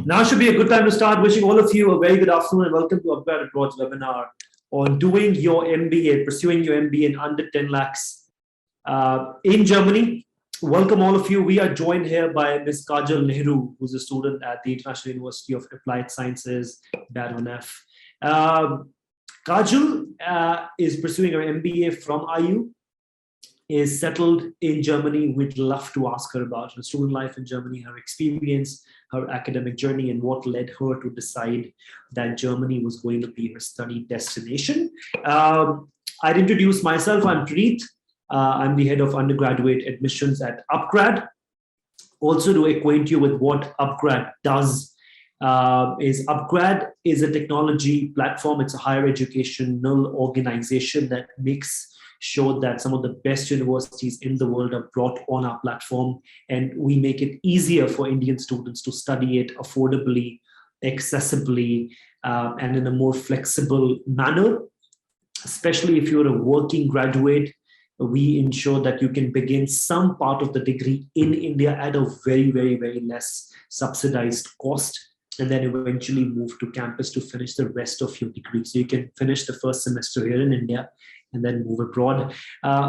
Now should be a good time to start. Wishing all of you a very good afternoon and welcome to upGrad Abroad's webinar on doing your MBA, pursuing your MBA in under 10 lakhs in Germany. Welcome all of you. We are joined here by Ms. Kajal Nehru, who's a student at the International University of Applied Sciences, F. Kajal is pursuing her MBA from IU, is settled in Germany. We'd love to ask her about her student life in Germany, her experience, her academic journey, and what led her to decide that Germany was going to be her study destination. I'd introduce myself. I'm Preet. I'm the head of undergraduate admissions at upGrad. Also, to acquaint you with what upGrad does, is upGrad is a technology platform. It's a higher educational organization that makes sure that some of the best universities in the world are brought on our platform, and we make it easier for Indian students to study it affordably, accessibly, and in a more flexible manner. Especially if you're a working graduate, we ensure that you can begin some part of the degree in India at a very, very, very less subsidized cost, and then eventually move to campus to finish the rest of your degree. So you can finish the first semester here in India and then move abroad.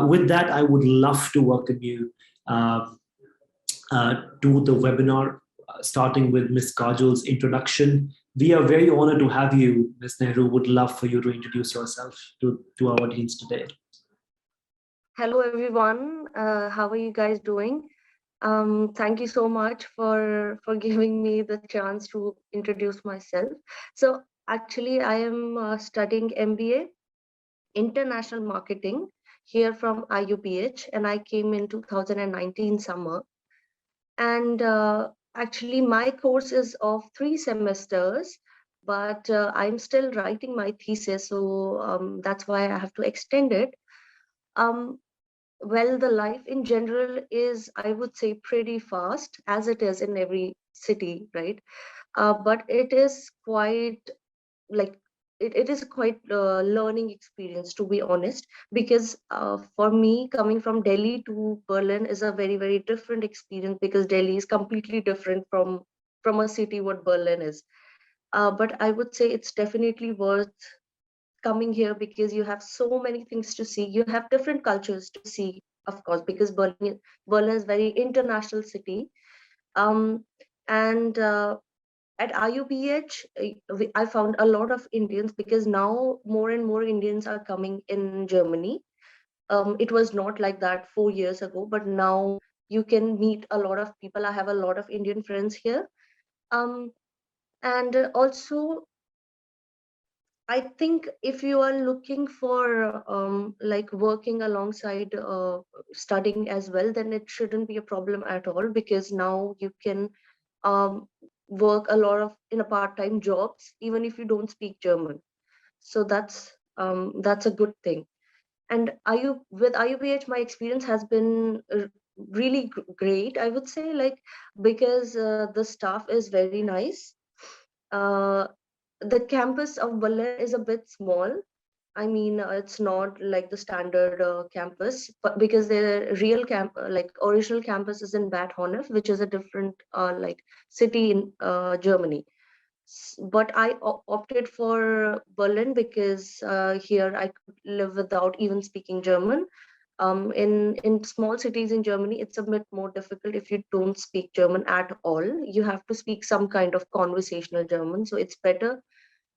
With that, I would love to welcome you to the webinar, starting with Ms. Kajal's introduction. We are very honored to have you, Ms. Nehru. Would love for you to introduce yourself to our audience today. Hello, everyone. How are you guys doing? Thank you so much for giving me the chance to introduce myself. So actually, I am studying MBA International Marketing here from IUBH, and I came in 2019 summer. And actually, my course is of 3 semesters, but I'm still writing my thesis, so that's why I have to extend it. Well, the life in general is, I would say, pretty fast, as it is in every city, right? But it is quite like it is quite learning experience, to be honest, because for me, coming from Delhi to Berlin is a very, very different experience, because Delhi is completely different from a city what Berlin is. But I would say it's definitely worth coming here, because you have so many things to see. You have different cultures to see, of course, because Berlin is very international city. And at IUBH, I found a lot of Indians, because now more and more Indians are coming in Germany. It was not like that 4 years ago, but now you can meet a lot of people. I have a lot of Indian friends here. And also, I think if you are looking for like working alongside studying as well, then it shouldn't be a problem at all, because now you can um, work a lot of in a part-time jobs, even if you don't speak German. So that's a good thing. And with IUBH, my experience has been really great, I would say, like, because the staff is very nice. Uh, the campus of Berlin is a bit small. I mean, it's not like the standard campus, but because the real like original campus is in Bad Honnef, which is a different like city in Germany. But I opted for Berlin because here I could live without even speaking German. In small cities in Germany, it's a bit more difficult if you don't speak German at all. You have to speak some kind of conversational German. So it's better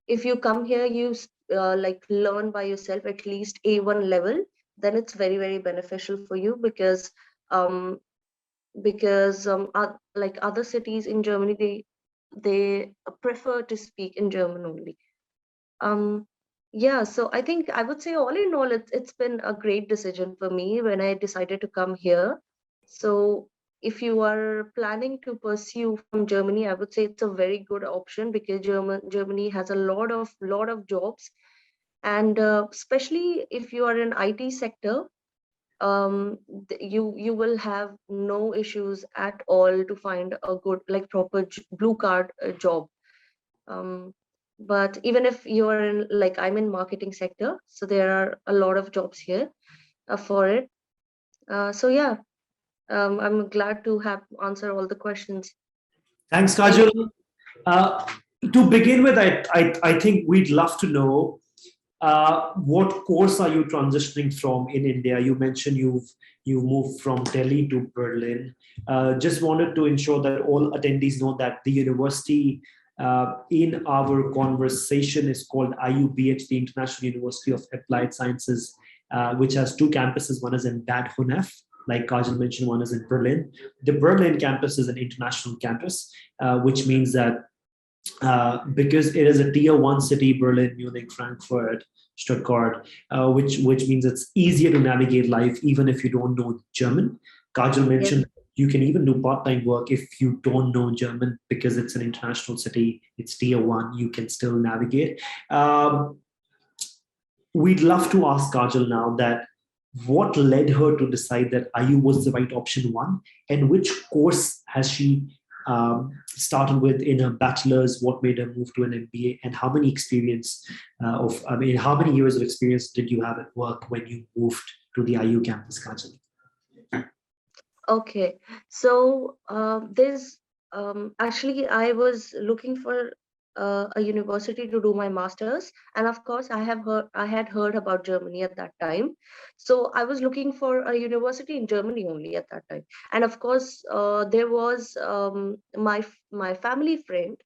if you come here, you like learn by yourself at least A1 level. Then it's very, very beneficial for you, um, like other cities in Germany, they prefer to speak in German only. Yeah, so I think I would say all in all, it's been a great decision for me when I decided to come here. So if you are planning to pursue from Germany, I would say it's a very good option, because Germany has a lot of jobs, and especially if you are in IT sector, you will have no issues at all to find a good, like, proper blue card job. um, but even if you're in, like, I'm in marketing sector, so there are a lot of jobs here for it. So yeah, I'm glad to have answer all the questions. Thanks, Kajal. Uh, to begin with, I think we'd love to know what course are you transitioning from in India? You mentioned you've moved from Delhi to Berlin. Just wanted to ensure that all attendees know that the university in our conversation is called IUBH, the International University of Applied Sciences, which has two campuses. One is in Bad Honnef, like Kajal mentioned, one is in Berlin. The Berlin campus is an international campus, which means that because it is a tier one city, Berlin, Munich, Frankfurt, Stuttgart, which means it's easier to navigate life even if you don't know German. Kajal Yes. mentioned you can even do part-time work if you don't know German because it's an international city, it's tier one, you can still navigate. We'd love to ask Kajal now that what led her to decide that IU was the right option one, and which course has she started with in her bachelor's, what made her move to an MBA, and how many how many years of experience did you have at work when you moved to the IU campus, Kajal? Okay, so there's actually I was looking for a university to do my master's, and of course I had heard about Germany at that time, so I was looking for a university in Germany only at that time, and of course there was my family friend.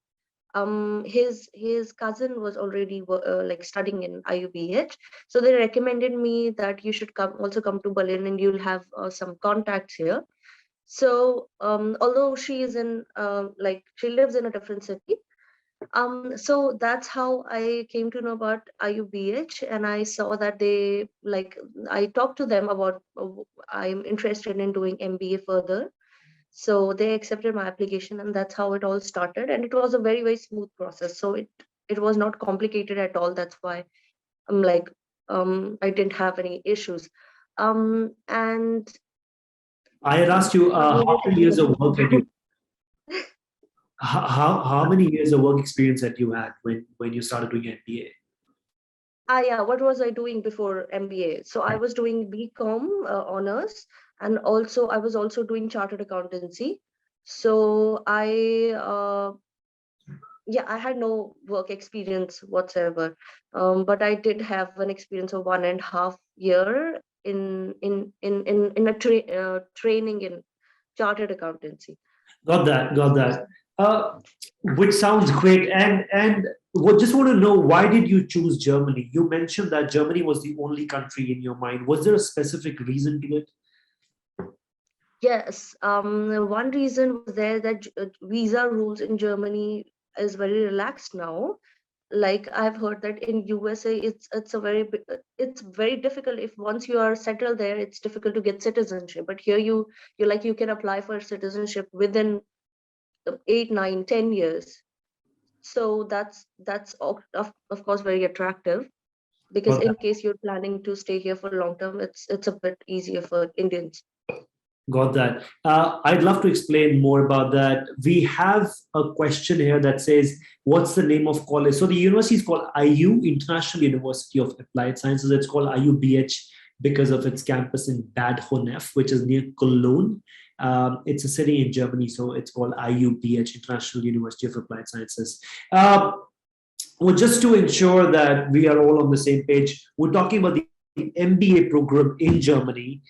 His cousin was already like studying in IUBH, so they recommended me that you should come to Berlin and you'll have some contacts here. So although she is in like she lives in a different city, so that's how I came to know about IUBH, and I saw that they like I talked to them about I'm interested in doing MBA further. So they accepted my application, and that's how it all started. And it was a very smooth process. So it was not complicated at all. That's why I'm like I didn't have any issues. And I had asked you what was how your many second years of question? work had you how many years of work experience that you had when you started doing MBA? Yeah, what was I doing before MBA? So I was doing BCom honors, and also I was also doing chartered accountancy. So yeah, I had no work experience whatsoever, but I did have an experience of 1.5 year in training in chartered accountancy. Got that. Got that. Uh, which sounds great. And just want to know, why did you choose Germany? You mentioned that Germany was the only country in your mind. Was there a specific reason to it? Yes, one reason was there that visa rules in Germany is very relaxed now. Like I've heard that in USA it's a it's very difficult. If once you are settled there, it's difficult to get citizenship, but here you can apply for citizenship within 8, 9, 10 years. So that's of course very attractive, because Got in that. case you're planning to stay here for long term, it's a bit easier for Indians. Got that. I'd love to explain more about that. We have a question here that says, what's the name of college? So the university is called IU, International University of Applied Sciences. It's called IUBH because of its campus in Bad Honnef, which is near Cologne. It's a city in Germany, so it's called IUBH, International University of Applied Sciences. Well, just to ensure that we are all on the same page, we're talking about the MBA program in Germany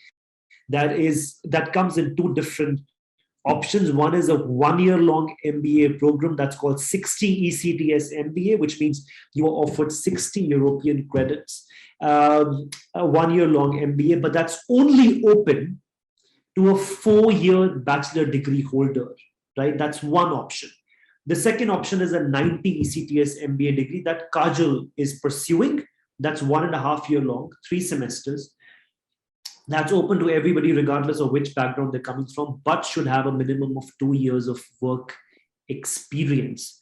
that comes in two different options. One is a 1 year long MBA program that's called 60 ECTS MBA, which means you are offered 60 European credits, a 1 year long MBA, but that's only open to a 4 year bachelor degree holder, right? That's one option. The second option is a 90 ECTS MBA degree that Kajal is pursuing. That's 1.5 year long, 3 semesters. That's open to everybody, regardless of which background they're coming from, but should have a minimum of 2 years of work experience.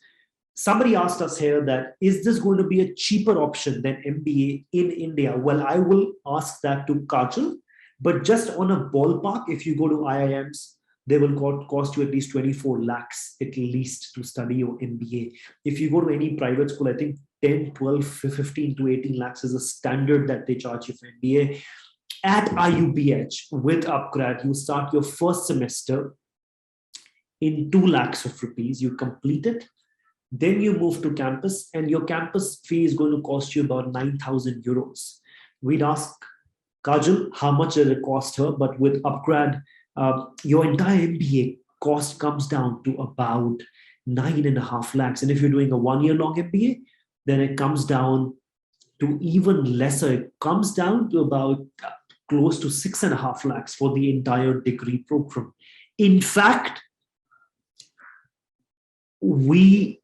Somebody asked us here that, is this going to be a cheaper option than MBA in India? Well, I will ask that to Kajal, but just on a ballpark, if you go to IIMs, they will cost you at least 24 lakhs at least to study your MBA. If you go to any private school, I think 10, 12, 15 to 18 lakhs is a standard that they charge you for MBA. At IUBH with upGrad, you start your first semester in 2 lakhs of rupees. You complete it. Then you move to campus, and your campus fee is going to cost you about 9,000 euros. We'd ask Kajal how much did it cost her, but with upgrad, your entire MBA cost comes down to about 9.5 lakhs. And if you're doing a 1 year long MBA, then it comes down to even lesser. It comes down to about close to 6.5 lakhs for the entire degree program. In fact, we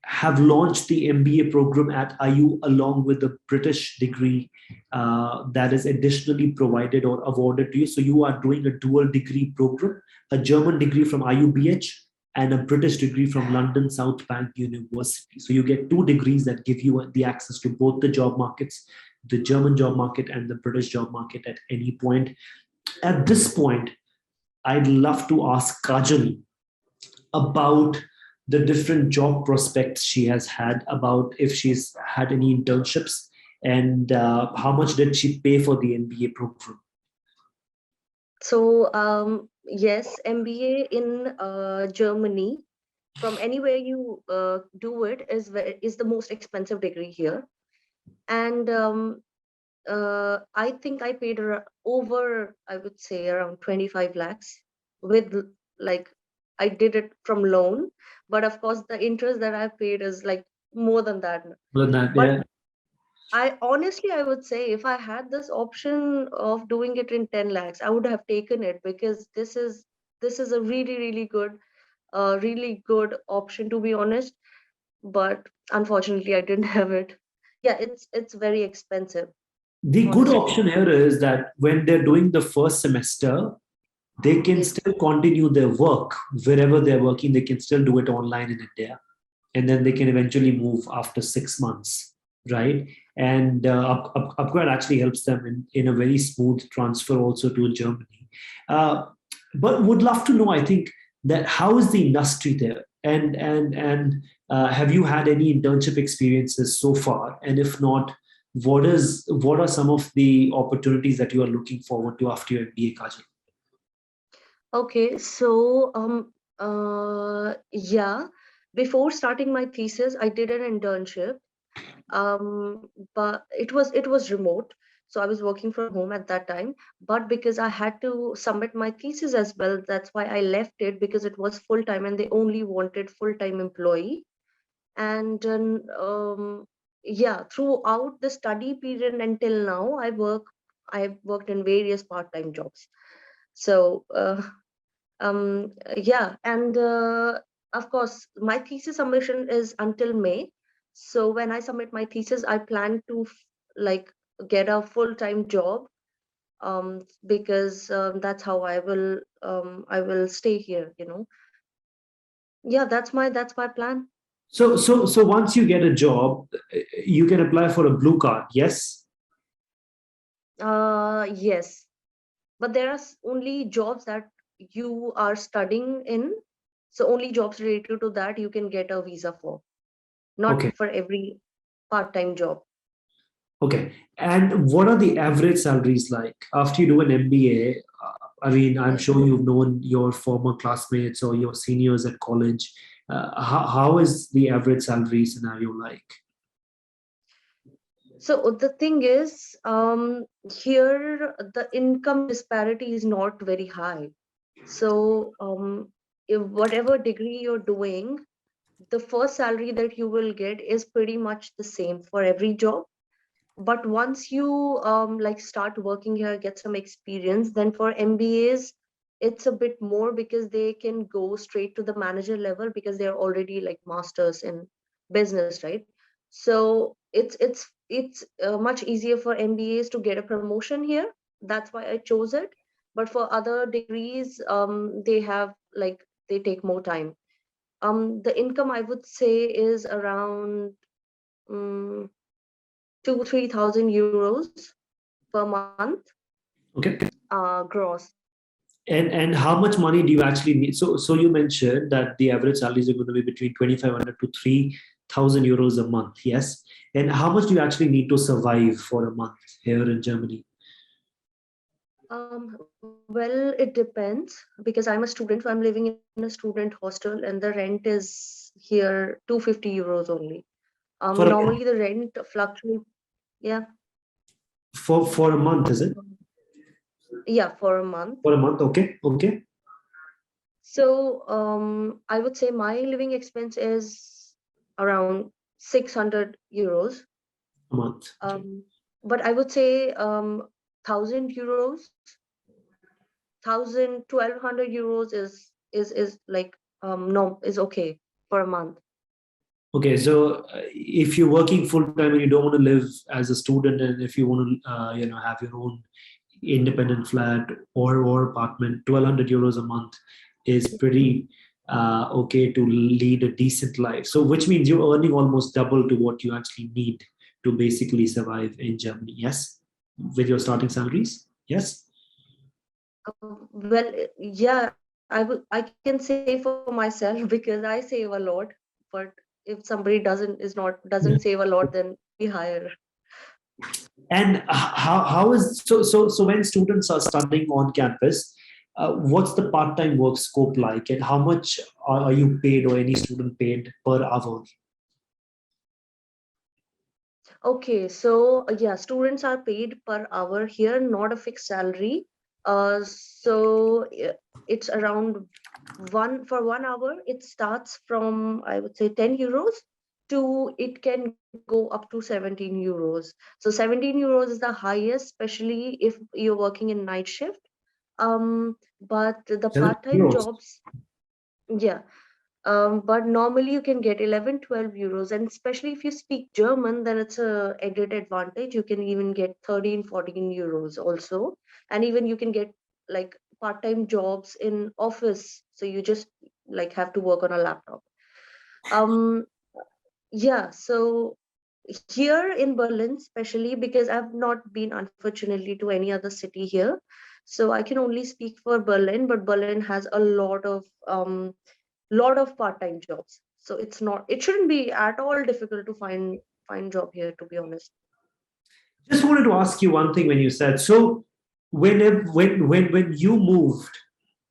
have launched the MBA program at IU along with the British degree that is additionally provided or awarded to you. So you are doing a dual degree program, a German degree from IUBH and a British degree from London South Bank University. So you get 2 degrees that give you the access to both the job markets, the German job market and the British job market at any point. At this point, I'd love to ask Kajal about the different job prospects she has had, about if she's had any internships, and how much did she pay for the MBA program. So yes, MBA in Germany, from anywhere you do it, is the most expensive degree here. And I think I paid over, I would say, around 25 lakhs with, like, I did it from loan, but of course the interest that I paid is like more than that. Well, that, But yeah. I honestly, I would say, if I had this option of doing it in 10 lakhs, I would have taken it, because this is a really good option, to be honest. But unfortunately, I didn't have it. Yeah, it's very expensive, The good honestly. option here is that when they're doing the first semester, they can Yes. still continue their work wherever they're working. They can still do it online in India, and then they can eventually move after 6 months, right? And upgrad actually helps them in a very smooth transfer also to Germany. Uh, but would love to know, I think, that how is the industry there, and have you had any internship experiences so far? And if not, what are some of the opportunities that you are looking forward to after your MBA, Kajal? Okay, so yeah, before starting my thesis, I did an internship. But it was remote, so I was working from home at that time. But because I had to submit my thesis as well, that's why I left it, because it was full time and they only wanted full time employee. And yeah, throughout the study period until now, I've worked in various part-time jobs. So yeah, and of course my thesis submission is until May. So when I submit my thesis, I plan to like get a full-time job, because that's how I will stay here, yeah, that's my plan. So once you get a job, you can apply for a blue card. Yes. Yes, but there are only jobs that you are studying in, so only jobs related to that you can get a visa for, Okay. not for every part-time job. Okay. And what are the average salaries like after you do an MBA? I mean, I'm Yes. sure you've known your former classmates or your seniors at college. How is the average salary scenario like? So the thing is, here the income disparity is not very high. So if whatever degree you're doing, the first salary that you will get is pretty much the same for every job. But once you like start working here, get some experience, then for MBAs it's a bit more, because they can go straight to the manager level, because they're already like masters in business, right? So it's much easier for MBAs to get a promotion here. That's why I chose it. But for other degrees, they have like they take more time. The income, I would say, is around um, 2-3 thousand euros per month, Okay. gross. And how much money do you actually need? So you mentioned that the average salaries are going to be between 2,500 to 3,000 euros a month. Yes. And how much do you actually need to survive for a month here in Germany? Well, it depends, because I'm a student, so I'm living in a student hostel, and the rent is it's here 250 euros only. For a, Normally the rent fluctuates. Yeah. for a month, is it? Yeah, for a month. For a month, okay, okay. So I would say my living expense is around 600 euros. A month. But I would say 1,000 euros, 1,200 euros is like no, is okay for a month. Okay, so if you're working full time and you don't want to live as a student, and if you want to, have your own independent flat or apartment, 1,200 euros a month is pretty okay to lead a decent life. So, which means you're earning almost double to what you actually need to basically survive in Germany. Yes, with your starting salaries. Yes. Well, yeah, I can say for myself because I save a lot. But if somebody doesn't save a lot, then we hire. And how is so when students are studying on campus, what's the part-time work scope like, and how much are you paid, or any student paid per hour? Okay, so yeah, students are paid per hour here, not a fixed salary. It's around 1 hour. It starts from, I would say, 10 euros to it can go up to 17 euros. So 17 euros is the highest, especially if you're working in night shift. But the 7 part-time euros. jobs, yeah, but normally you can get 11, 12 euros, and especially if you speak German, then it's a added advantage. You can even get 13, 14 euros also. And even you can get like part-time jobs in office. So you just like have to work on a laptop. Um, yeah, so here in Berlin, especially because I've not been unfortunately to any other city here. So I can only speak for Berlin, but Berlin has a lot of part-time jobs, so it shouldn't be at all difficult to find job here, to be honest. Just wanted to ask you one thing when you said so. When you moved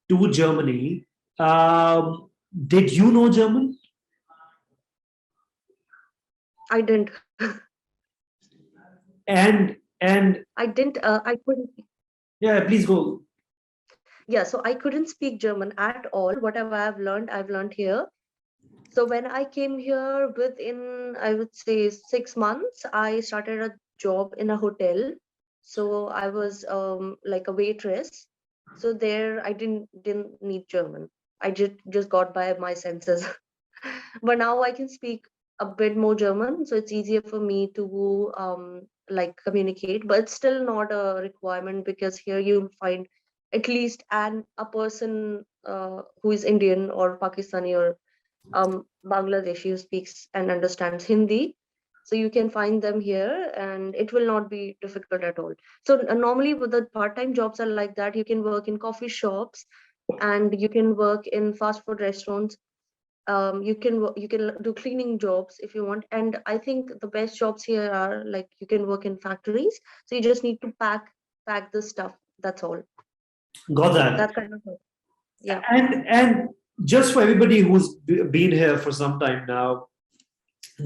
to Germany, did you know German? I didn't. And I couldn't. yeah, please go. Yeah, so I couldn't speak German at all. Whatever I've learned here. So when I came here, within, I would say, 6 months, I started a job in a hotel. So I was like a waitress. So there I didn't need German. I just got by my senses. But now I can speak a bit more German, so it's easier for me to like communicate. But it's still not a requirement because here you'll find at least a person who is Indian or Pakistani or Bangladeshi who speaks and understands Hindi. So you can find them here, and it will not be difficult at all. So normally, with the part-time jobs are like that. You can work in coffee shops, and you can work in fast food restaurants. You can do cleaning jobs if you want. And I think the best jobs here are like you can work in factories. So you just need to pack the stuff. That's all. Got that. That kind of work. Yeah. And just for everybody who's been here for some time now,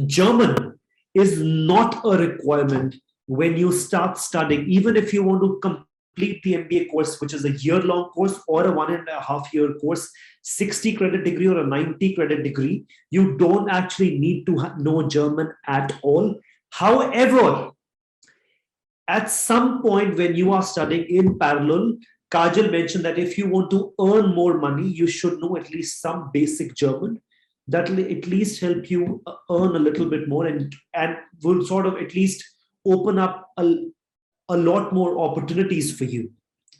German is not a requirement when you start studying, even if you want to complete the MBA course, which is a year-long course or a 1.5 year course, 60 credit degree or a 90 credit degree. You don't actually need to know German at all. However, at some point when you are studying in parallel, Kajal mentioned that if you want to earn more money, you should know at least some basic German. That will at least help you earn a little bit more, and will sort of at least open up a lot more opportunities for you.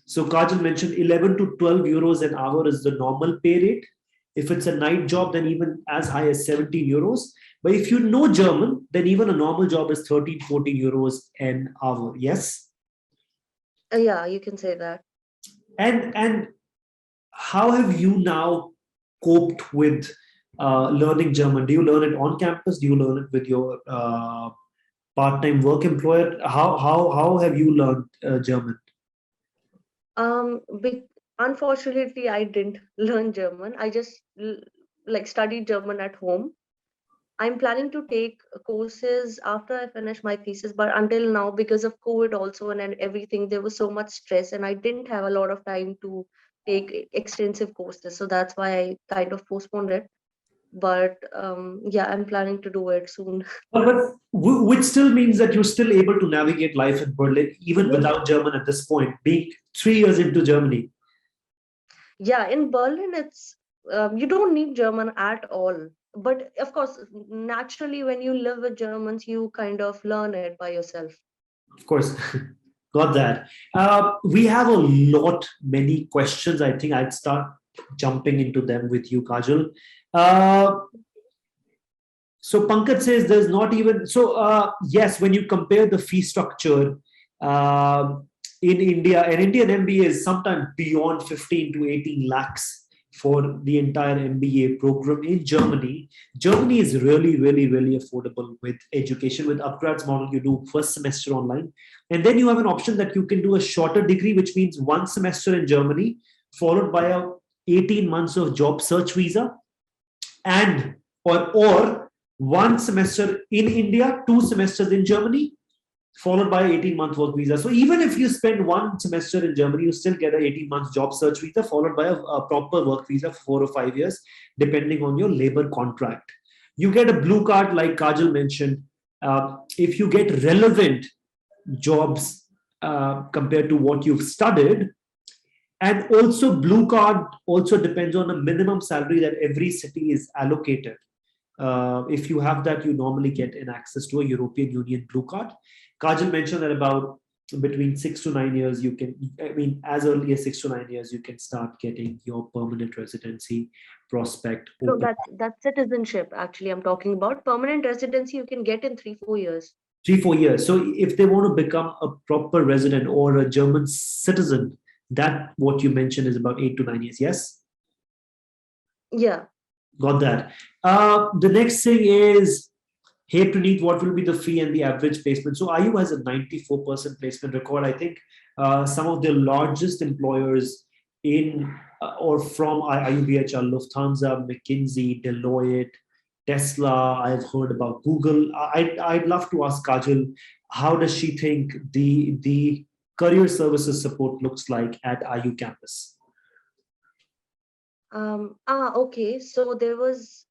So Kajal mentioned 11 to 12 euros an hour is the normal pay rate. If it's a night job, then even as high as 17 euros. But if you know German, then even a normal job is 13, 14 euros an hour. Yes? Yeah, you can say that. And how have you now coped with learning German? Do you learn it on campus? Do you learn it with your part-time work employer? How have you learned German? Um, be- Unfortunately, I didn't learn German. I just like studied German at home. I'm planning to take courses after I finish my thesis, but until now, because of COVID also and everything, there was so much stress, and I didn't have a lot of time to take extensive courses. So that's why I kind of postponed it. But yeah, I'm planning to do it soon. Which still means that you're still able to navigate life in Berlin, even Yes. without German at this point, being 3 years into Germany. Yeah, in Berlin, it's you don't need German at all. But of course, naturally, when you live with Germans, you kind of learn it by yourself. Of course, got that. We have a many questions. I think I'd start jumping into them with you, Kajal. Uh, so Pankaj says there's not even yes, when you compare the fee structure in India, an Indian MBA is sometimes beyond 15 to 18 lakhs for the entire MBA program. In Germany, Germany is really, really, really affordable with education. With upGrad's model, you do first semester online, and then you have an option that you can do a shorter degree, which means one semester in Germany, followed by a 18 months of job search visa, and or one semester in India, 2 semesters in Germany, followed by 18-month work visa. So even if you spend one semester in Germany, you still get an 18 months job search visa, followed by a proper work visa for 4 or 5 years, depending on your labor contract. You get a blue card, like Kajal mentioned, if you get relevant jobs compared to what you've studied. And also, blue card also depends on a minimum salary that every city is allocated. If you have that, you normally get an access to a European Union blue card. Kajal mentioned that about between 6 to 9 years, you can, I mean, as early as 6 to 9 years, you can start getting your permanent residency prospect No, open. that's citizenship. Actually, I'm talking about permanent residency. You can get in 3-4 years. 3 4 years. So if they want to become a proper resident or a German citizen, that what you mentioned is about 8 to 9 years. Yes. Yeah. Got that. The next thing is, hey, Praneeth, what will be the fee and the average placement? So IU has a 94% placement record. I think some of the largest employers in or from IUBH are Lufthansa, McKinsey, Deloitte, Tesla. I've heard about Google. I'd love to ask Kajal, how does she think the career services support looks like at IU campus? Okay. So there was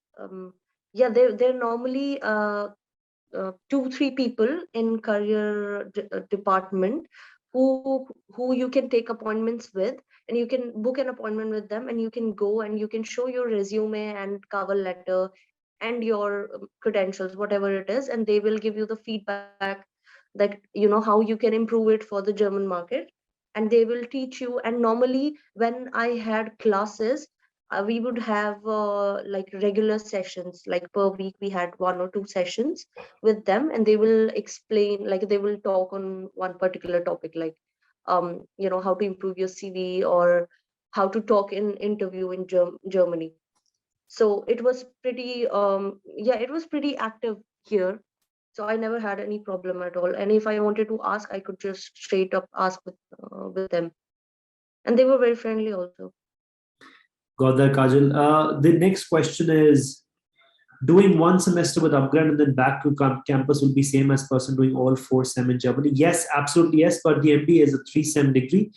yeah, there normally 2-3 people in career department who you can take appointments with, and you can book an appointment with them, and you can go and you can show your resume and cover letter and your credentials, whatever it is, and they will give you the feedback that how you can improve it for the German market, and they will teach you. And normally when I had classes, we would have like regular sessions, like per week we had 1 or 2 sessions with them, and they will explain, like they will talk on one particular topic, like how to improve your CV, or how to talk in interview in Germany. So it was pretty yeah, it was pretty active here. So I never had any problem at all, and if I wanted to ask, I could just straight up ask with them, and they were very friendly also. Got that, Kajal. The next question is, doing one semester with upGrad and then back to campus will be same as person doing all 4 sem in Germany? Yes, absolutely yes. But the MBA is a 3 sem degree.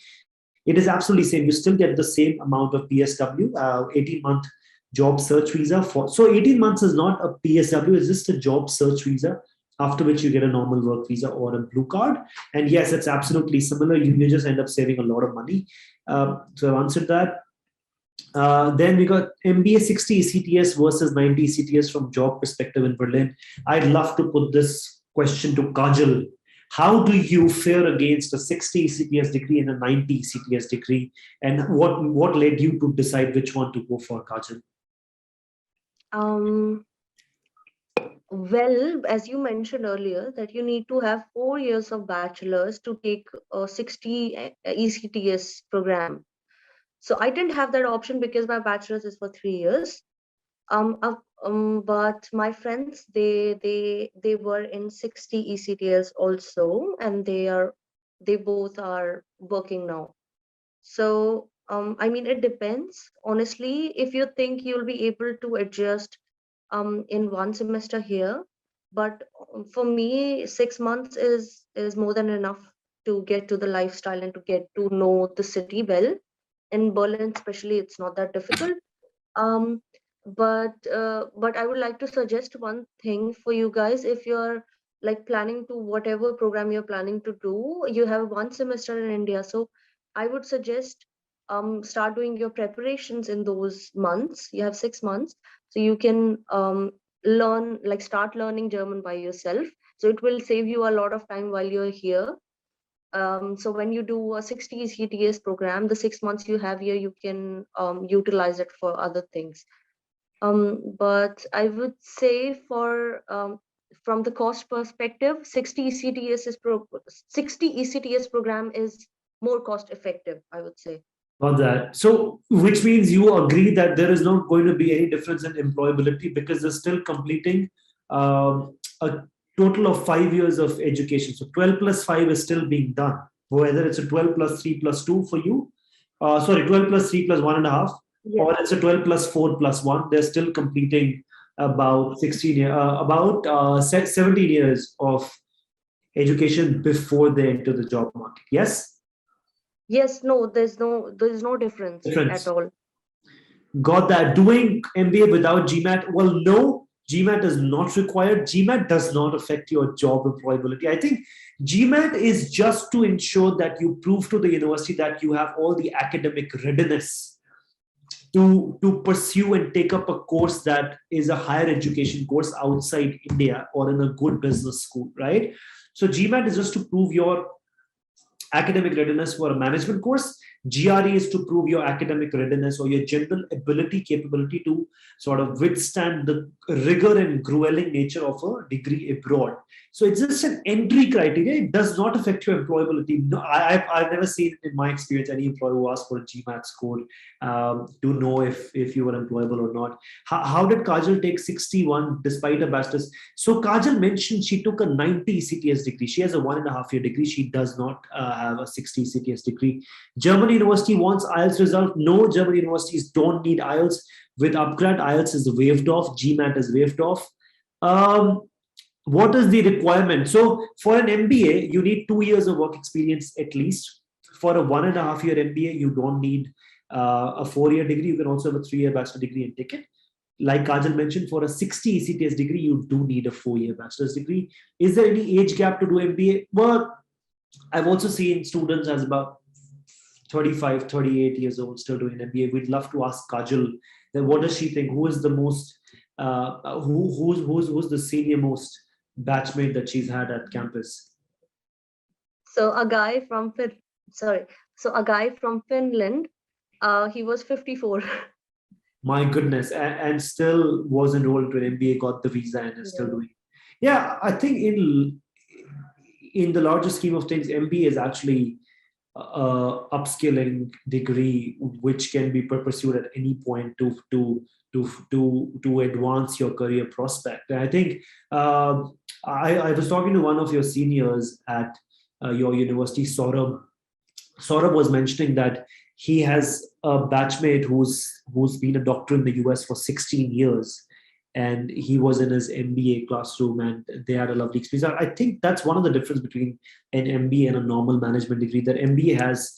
It is absolutely same. You still get the same amount of PSW, 18-month job search visa. So 18 months is not a PSW, it's just a job search visa, after which you get a normal work visa or a blue card. And yes, it's absolutely similar. You just end up saving a lot of money. So I've answered that. Then we got MBA 60 ECTS versus 90 ECTS from job perspective in Berlin. I'd love to put this question to Kajal. How do you fare against a 60 ECTS degree and a 90 ECTS degree? And what led you to decide which one to go for, Kajal? um Well, as you mentioned earlier, that you need to have 4 years of bachelor's to take a 60 ECTS program. So I didn't have that option because my bachelor's is for 3 years. But my friends, they were in 60 ECTS also, and they both are working now. So I mean, it depends. Honestly, if you think you'll be able to adjust in one semester here, but for me, 6 months is more than enough to get to the lifestyle and to get to know the city well. In Berlin, especially, it's not that difficult. Um, but I would like to suggest one thing for you guys. If you're like planning to whatever program you're planning to do, you have one semester in India. So I would suggest start doing your preparations in those months. You have 6 months, so you can learn like start learning German by yourself. So it will save you a lot of time while you're here. So when you do a 60 CTS program, the 6 months you have here, you can utilize it for other things. But I would say from the cost perspective, 60 ECTS program is more cost effective, I would say. Got that. So, which means you agree that there is not going to be any difference in employability because they're still completing a total of 5 years of education. So, 12 plus 5 is still being done, whether it's a 12 plus 3 plus 2 for you, 12 plus 3 plus 1.5, Yes. or it's a 12 plus 4 plus 1. They're still completing about 17 years of education before they enter the job market. Yes? Yes, no, there's no difference at Difference. all. Got that. Doing MBA without GMAT? Well, no, GMAT is not required. GMAT does not affect your job employability. I think GMAT is just to ensure that you prove to the university that you have all the academic readiness to pursue and take up a course that is a higher education course outside India or in a good business school, right? So GMAT is just to prove your academic readiness for a management course. GRE is to prove your academic readiness or your general ability, capability to sort of withstand the rigor and grueling nature of a degree abroad. So it's just an entry criteria. It does not affect your employability. No, I've never seen in my experience any employer who asked for a GMAT score to know if you were employable or not. How did Kajal take 61 despite a bachelor's? So Kajal mentioned she took a 90 CTS degree. She has a 1.5 year degree. She does not have a 60 CTS degree. German university wants IELTS result. No, German universities don't need IELTS. With upGrad, IELTS is waived off. GMAT is waived off. What is the requirement? So for an MBA, you need 2 years of work experience at least. For a 1.5 year MBA, you don't need a 4 year degree. You can also have a 3 year bachelor degree and take it. Like Kajal mentioned, for a 60 ECTS degree, you do need a 4 year bachelor's degree. Is there any age gap to do MBA? Well, I've also seen students as about 35, 38 years old still doing an MBA. We'd love to ask Kajal that what does she think? Who is the most, who's the senior most batchmate that she's had at campus? So a guy from Finland, he was 54. My goodness, and still was enrolled to an MBA, got the visa, and is still doing. Yeah, I think in the larger scheme of things, MBA is actually upskilling degree which can be pursued at any point to advance your career prospect. And I think I was talking to one of your seniors at your university, Saurabh. Saurabh was mentioning that he has a batchmate who's been a doctor in the US for 16 years. And he was in his MBA classroom and they had a lovely experience. I think that's one of the difference between an MBA and a normal management degree, that MBA has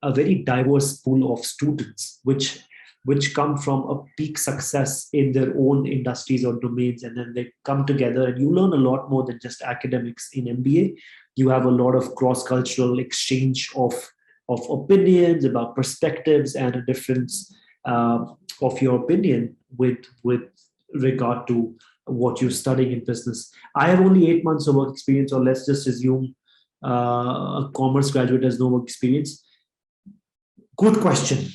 a very diverse pool of students, which come from a peak success in their own industries or domains. And then they come together and you learn a lot more than just academics in MBA. You have a lot of cross-cultural exchange of opinions about perspectives and a difference of your opinion with regard to what you're studying in business. I have only 8 months of work experience, or let's just assume a commerce graduate has no work experience. Good question.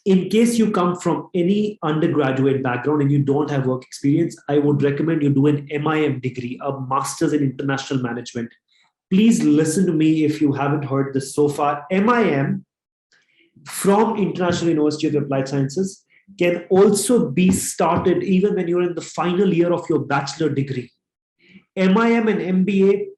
In case you come from any undergraduate background and you don't have work experience, I would recommend you do an MIM degree, a Master's in International Management. Please listen to me if you haven't heard this so far. MIM from International University of Applied Sciences can also be started even when you're in the final year of your bachelor degree. MIM and MBA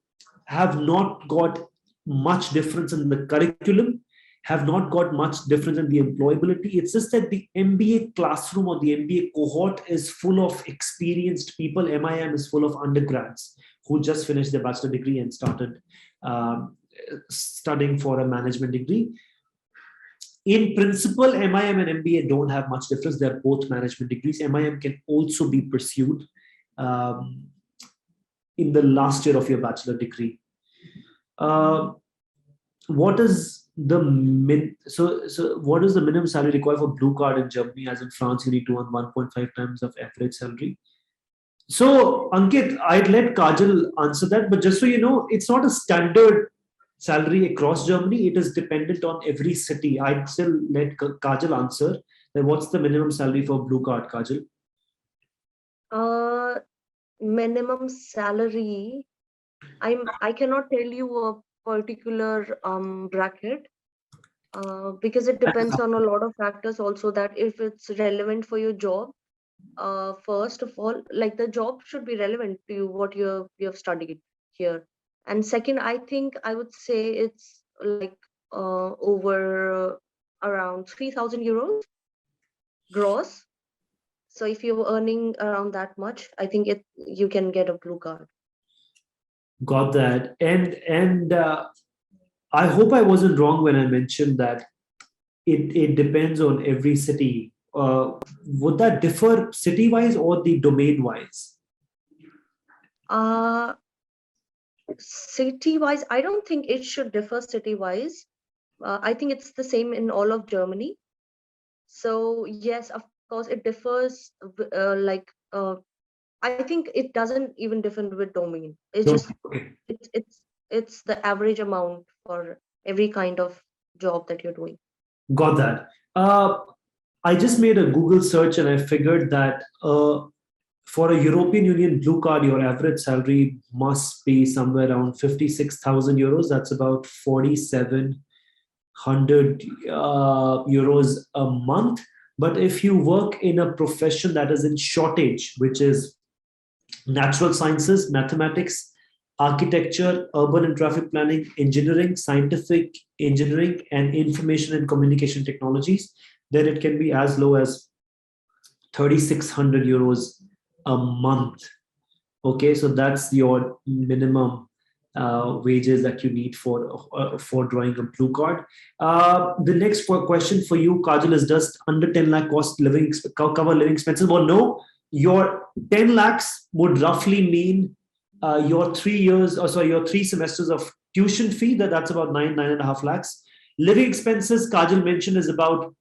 have not got much difference in the curriculum. have not got much difference in the employability. It's just that the MBA classroom or the MBA cohort is full of experienced people. MIM is full of undergrads who just finished their bachelor degree and started studying for a management degree. In principle, MIM and MBA don't have much difference. They're both management degrees. MIM can also be pursued in the last year of your bachelor degree. What is the what is the minimum salary required for blue card in Germany? As in France, you need to earn 1.5 times of average salary. So, Ankit, I'd let Kajal answer that, but just so you know, it's not a standard salary across Germany. It is dependent on every city. I'd still let Kajal answer. Then what's the minimum salary for blue card, Kajal? Minimum salary, I cannot tell you a particular bracket because it depends on a lot of factors also, that if it's relevant for your job. First of all, like the job should be relevant to you, what you have studied here. And second, I think I would say it's like over around 3,000 euros gross. So if you're earning around that much, I think you can get a blue card. Got that. And I hope I wasn't wrong when I mentioned that it depends on every city. Would that differ city-wise or the domain-wise? City-wise, I don't think it should differ city-wise. I think it's the same in all of Germany. So yes, of course, it differs. I think it doesn't even differ with domain. It's just it's the average amount for every kind of job that you're doing. Got that. I just made a Google search and I figured that for a European Union blue card, your average salary must be somewhere around 56,000 euros. That's about 4,700 euros a month. But if you work in a profession that is in shortage, which is natural sciences, mathematics, architecture, urban and traffic planning, engineering, scientific engineering, and information and communication technologies, then it can be as low as 3,600 euros a month. Okay, so that's your minimum wages that you need for drawing a blue card. The next question for you, Kajal, is does under 10 lakh cost cover living expenses? Well, no. Your 10 lakhs would roughly mean your 3 semesters of tuition fee. That's about 9.5 lakhs. Living expenses, Kajal mentioned, is about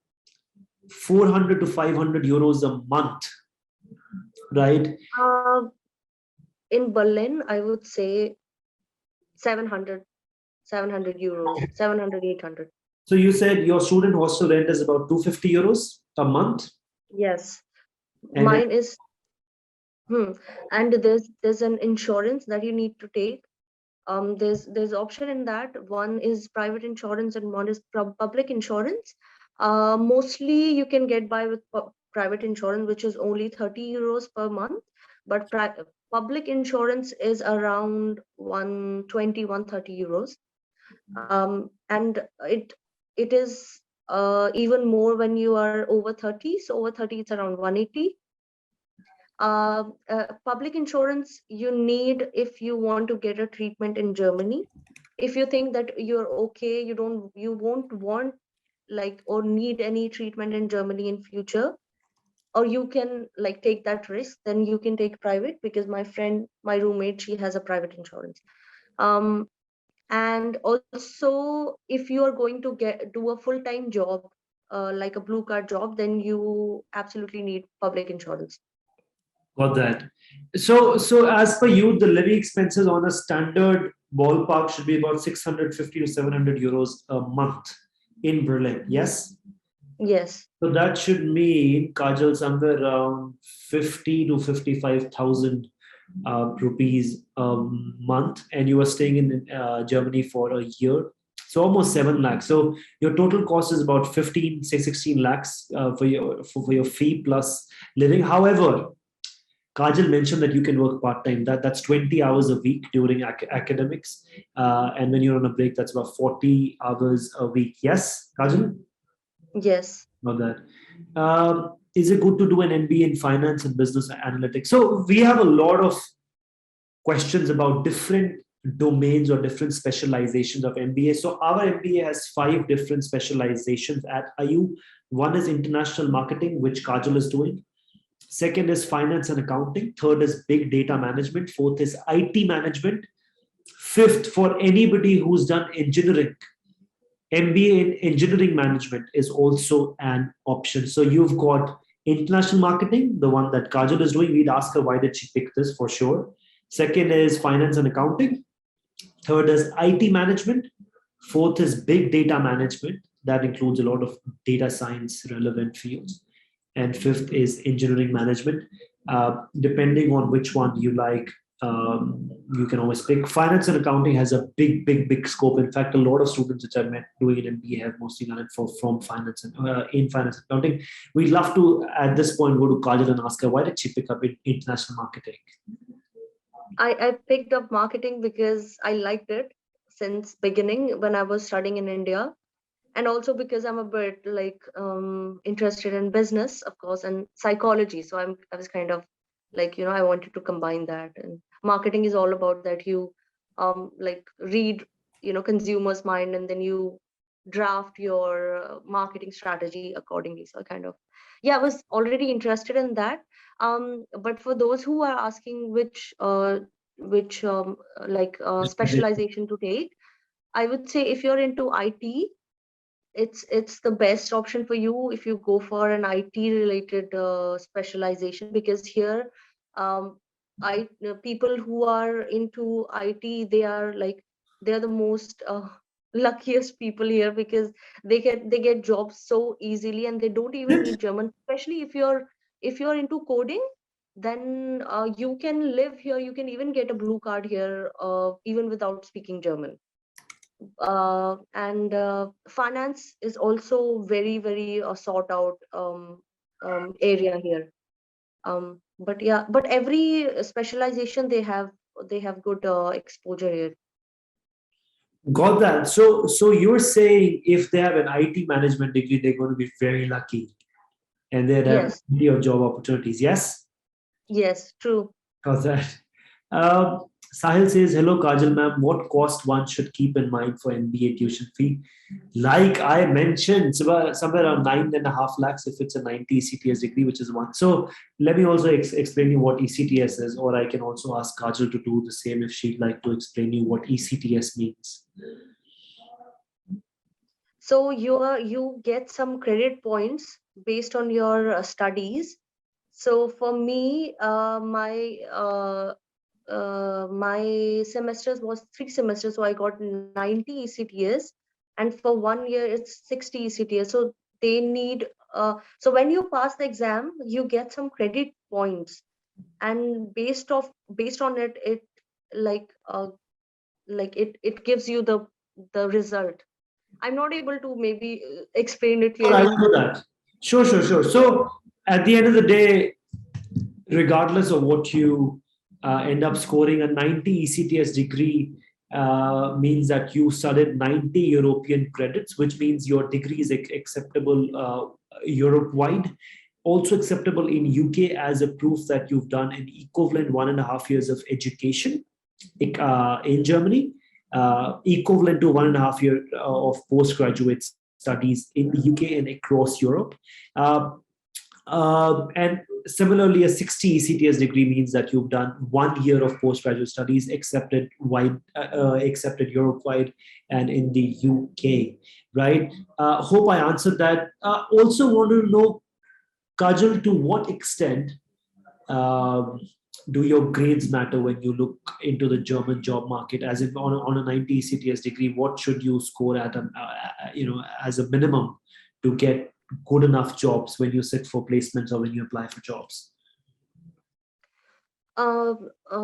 400 to 500 euros a month, right? In Berlin, I would say 700 euros, 700, 800. So you said your student hostel rent is about 250 euros a month? Yes. And mine is, and there's an insurance that you need to take. There's option in that. One is private insurance and one is public insurance. Mostly you can get by with private insurance, which is only 30 euros per month, but public insurance is around 120, 130 euros. And it is even more when you are over 30. So over 30, it's around 180. Public insurance you need if you want to get a treatment in Germany. If you think that you're okay, you won't want or need any treatment in Germany in future, or you can take that risk, then you can take private, because my roommate, she has a private insurance. And also, if you are going to do a full-time job, like a blue card job, then you absolutely need public insurance. Got that. So as per you, the living expenses on a standard ballpark should be about 650 to 700 euros a month in Berlin. Yes? Yes. So that should mean, Kajal, somewhere around 50 to 55,000 rupees a month, and you are staying in Germany for a year. So almost 7 lakhs. So your total cost is about 16 lakhs for your fee plus living. However, Kajal mentioned that you can work part-time. That's 20 hours a week during academics. And when you're on a break, that's about 40 hours a week. Yes, Kajal? Yes. About that. Is it good to do an MBA in finance and business analytics? So we have a lot of questions about different domains or different specializations of MBA. So our MBA has 5 different specializations at IU. One is international marketing, which Kajal is doing. Second is finance and accounting. Third is big data management. Fourth is IT management. Fifth, for anybody who's done engineering, MBA in engineering management is also an option. So you've got international marketing, the one that Kajal is doing. We'd ask her why did she pick this for sure. Second is finance and accounting. Third is IT management. Fourth is big data management. That includes a lot of data science relevant fields. And fifth is engineering management. Depending on which one you like, you can always pick. Finance and accounting has a big scope. In fact, a lot of students which I met doing an MBA have mostly done it from finance and in finance and accounting. We'd love to, at this point, go to Kajal and ask her why did she pick up international marketing? I picked up marketing because I liked it since beginning when I was studying in India, and also because I'm a bit like interested in business, of course, and psychology. So I was kind of like, I wanted to combine that. And marketing is all about that you like read consumers' mind, and then you draft your marketing strategy accordingly. So I kind of, I was already interested in that. But for those who are asking which specialization to take, I would say if you're into IT, it's the best option for you if you go for an IT related specialization, because here people who are into IT, they're the most luckiest people here, because they get jobs so easily, and they don't even need German, especially if you're into coding. Then you can live here, you can even get a blue card here even without speaking German. And finance is also very sought out area here. But every specialization they have good exposure here. Got that. So you're saying if they have an IT management degree, they're going to be very lucky, and they'd have Yes, plenty of job opportunities. Yes. yes, true. Got that. Sahil says, hello, Kajal ma'am. What cost one should keep in mind for MBA tuition fee? Like I mentioned, it's about somewhere around 9.5 lakhs if it's a 90 ECTS degree, which is one. So let me also explain you what ECTS is, or I can also ask Kajal to do the same if she'd like to explain you what ECTS means. So you get some credit points based on your studies. So for me, my semesters was 3 semesters, so I got 90 ECTS, and for 1 year it's 60 ECTS. So they need so when you pass the exam, you get some credit points, and based on it it gives you the result. I'm not able to maybe explain it Sure, I clearly. will do that. Sure. So at the end of the day, regardless of what you end up scoring, a 90 ECTS degree means that you studied 90 European credits, which means your degree is acceptable Europe-wide, also acceptable in UK as a proof that you've done an equivalent 1.5 years of education in Germany, equivalent to 1.5 year of postgraduate studies in the UK and across Europe. And similarly, a 60 ECTS degree means that you've done 1 year of postgraduate studies accepted Europe-wide and in the UK, right? Hope I answered that. Also want to know, Kajal, to what extent do your grades matter when you look into the German job market? As in, on a 90 ECTS degree, what should you score at, as a minimum to get good enough jobs when you sit for placements or when you apply for jobs?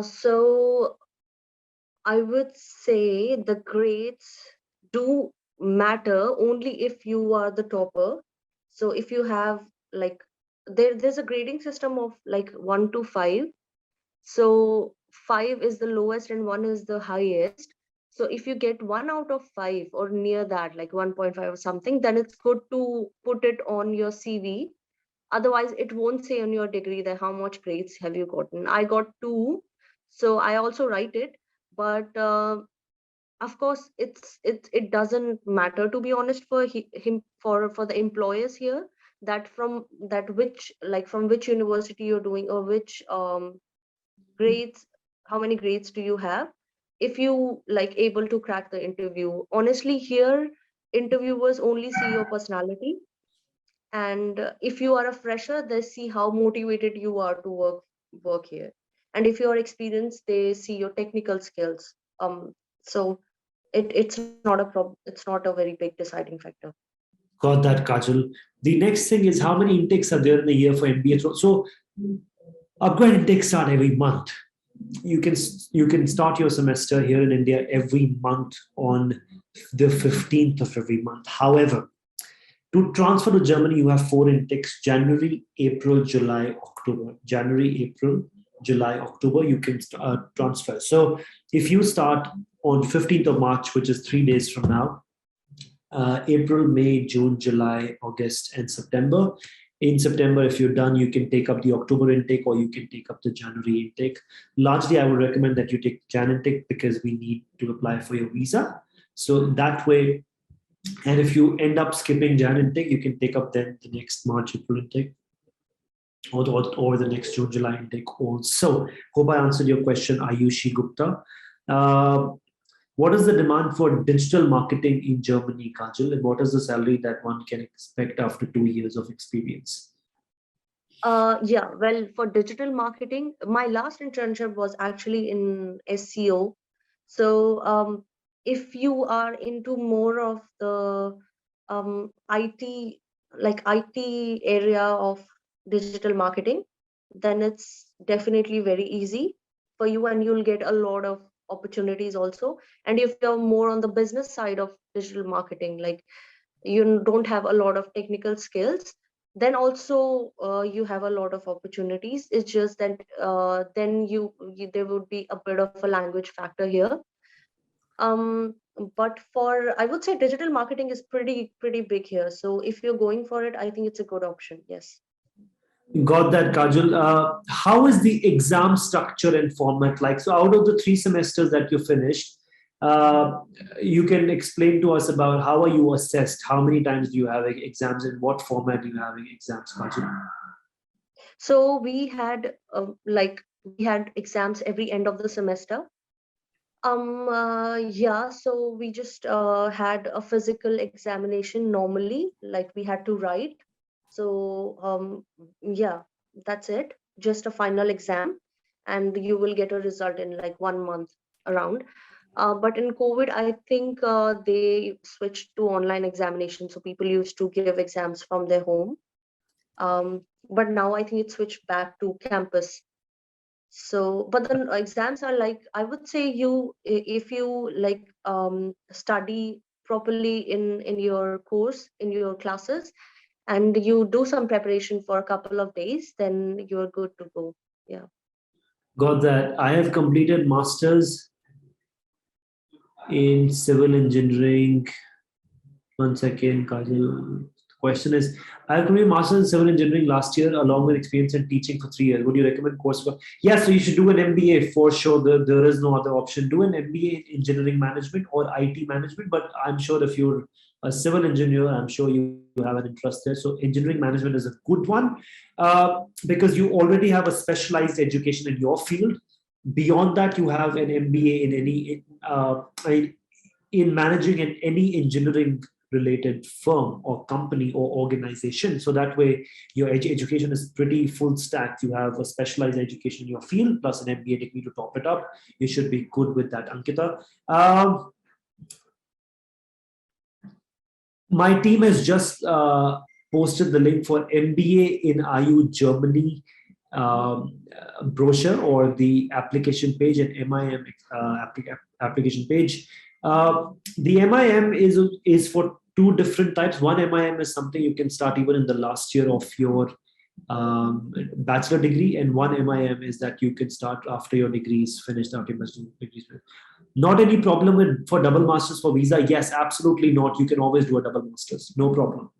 So I would say the grades do matter only if you are the topper. So if you have like there's a grading system of like 1 to 5. So 5 is the lowest and 1 is the highest. So if you get 1 out of 5 or near that, like 1.5 or something, then it's good to put it on your CV. Otherwise, it won't say on your degree that how much grades have you gotten. I got 2, so I also write it. But of course, it doesn't matter, to be honest, for him, for the employers here, that from that which, like, from which university you're doing, or which grades, how many grades do you have. If you like able to crack the interview, honestly, here interviewers only see your personality, and if you are a fresher, they see how motivated you are to work here, and if you are experienced, they see your technical skills. So it's not a problem, it's not a very big deciding factor. Got that, Kajal. The next thing is how many intakes are there in a year for MBA? So upgrade intakes start every month. You can start your semester here in India every month on the 15th of every month. However, to transfer to Germany, you have 4 intakes: January, April, July, October. January, April, July, October, you can transfer. So if you start on 15th of March, which is 3 days from now, April, May, June, July, August, and September. In September, if you're done, you can take up the October intake or you can take up the January intake. Largely, I would recommend that you take Jan intake because we need to apply for your visa. So that way, and if you end up skipping Jan intake, you can take up then the next March, April intake, or the next June, July intake also. Hope I answered your question, Ayushi Gupta. What is the demand for digital marketing in Germany, Kajal, and what is the salary that one can expect after 2 years of experience? Yeah, well, for digital marketing, my last internship was actually in SEO. So if you are into more of the IT, like IT area of digital marketing, then it's definitely very easy for you, and you'll get a lot of opportunities also. And if you're more on the business side of digital marketing, like you don't have a lot of technical skills, then also you have a lot of opportunities. It's just that then there would be a bit of a language factor here. um but for, I would say, digital marketing is pretty big here, so if you're going for it, I think it's a good option. Yes. Got that, Kajal. How is the exam structure and format like? So, out of the 3 semesters that you finished, uh, you can explain to us about how are you assessed? How many times do you have exams? In what format do you have exams, Kajal? So we had exams every end of the semester. Yeah, so we just had a physical examination normally, like we had to write. So yeah, that's it. Just a final exam, and you will get a result in like 1 month around. But in COVID, I think they switched to online examination. So people used to give exams from their home. But now I think it switched back to campus. So but the exams are like, I would say, if you like study properly in your course, in your classes, and you do some preparation for a couple of days, then you're good to go. Yeah. Got that. I have completed masters in civil engineering. One second, Kajal. The question is, I have completed masters in civil engineering last year, along with experience in teaching for 3 years. Would you recommend course? Yeah, so you should do an MBA for sure. There is no other option. Do an MBA in engineering management or IT management. But I'm sure if you're a civil engineer, I'm sure you have an interest there. So engineering management is a good one because you already have a specialized education in your field. Beyond that, you have an MBA in in managing in any engineering related firm or company or organization. So that way your education is pretty full stack. You have a specialized education in your field plus an MBA degree to top it up. You should be good with that, Ankita. My team has just posted the link for MBA in IU Germany brochure or the application page and MIM application page. The MIM is for 2 different types. One MIM is something you can start even in the last year of your bachelor degree, and one MIM is that you can start after your degree is finished, after your bachelor degree is finished. Not any problem for double masters for visa? Yes, absolutely not. You can always do a double masters, no problem.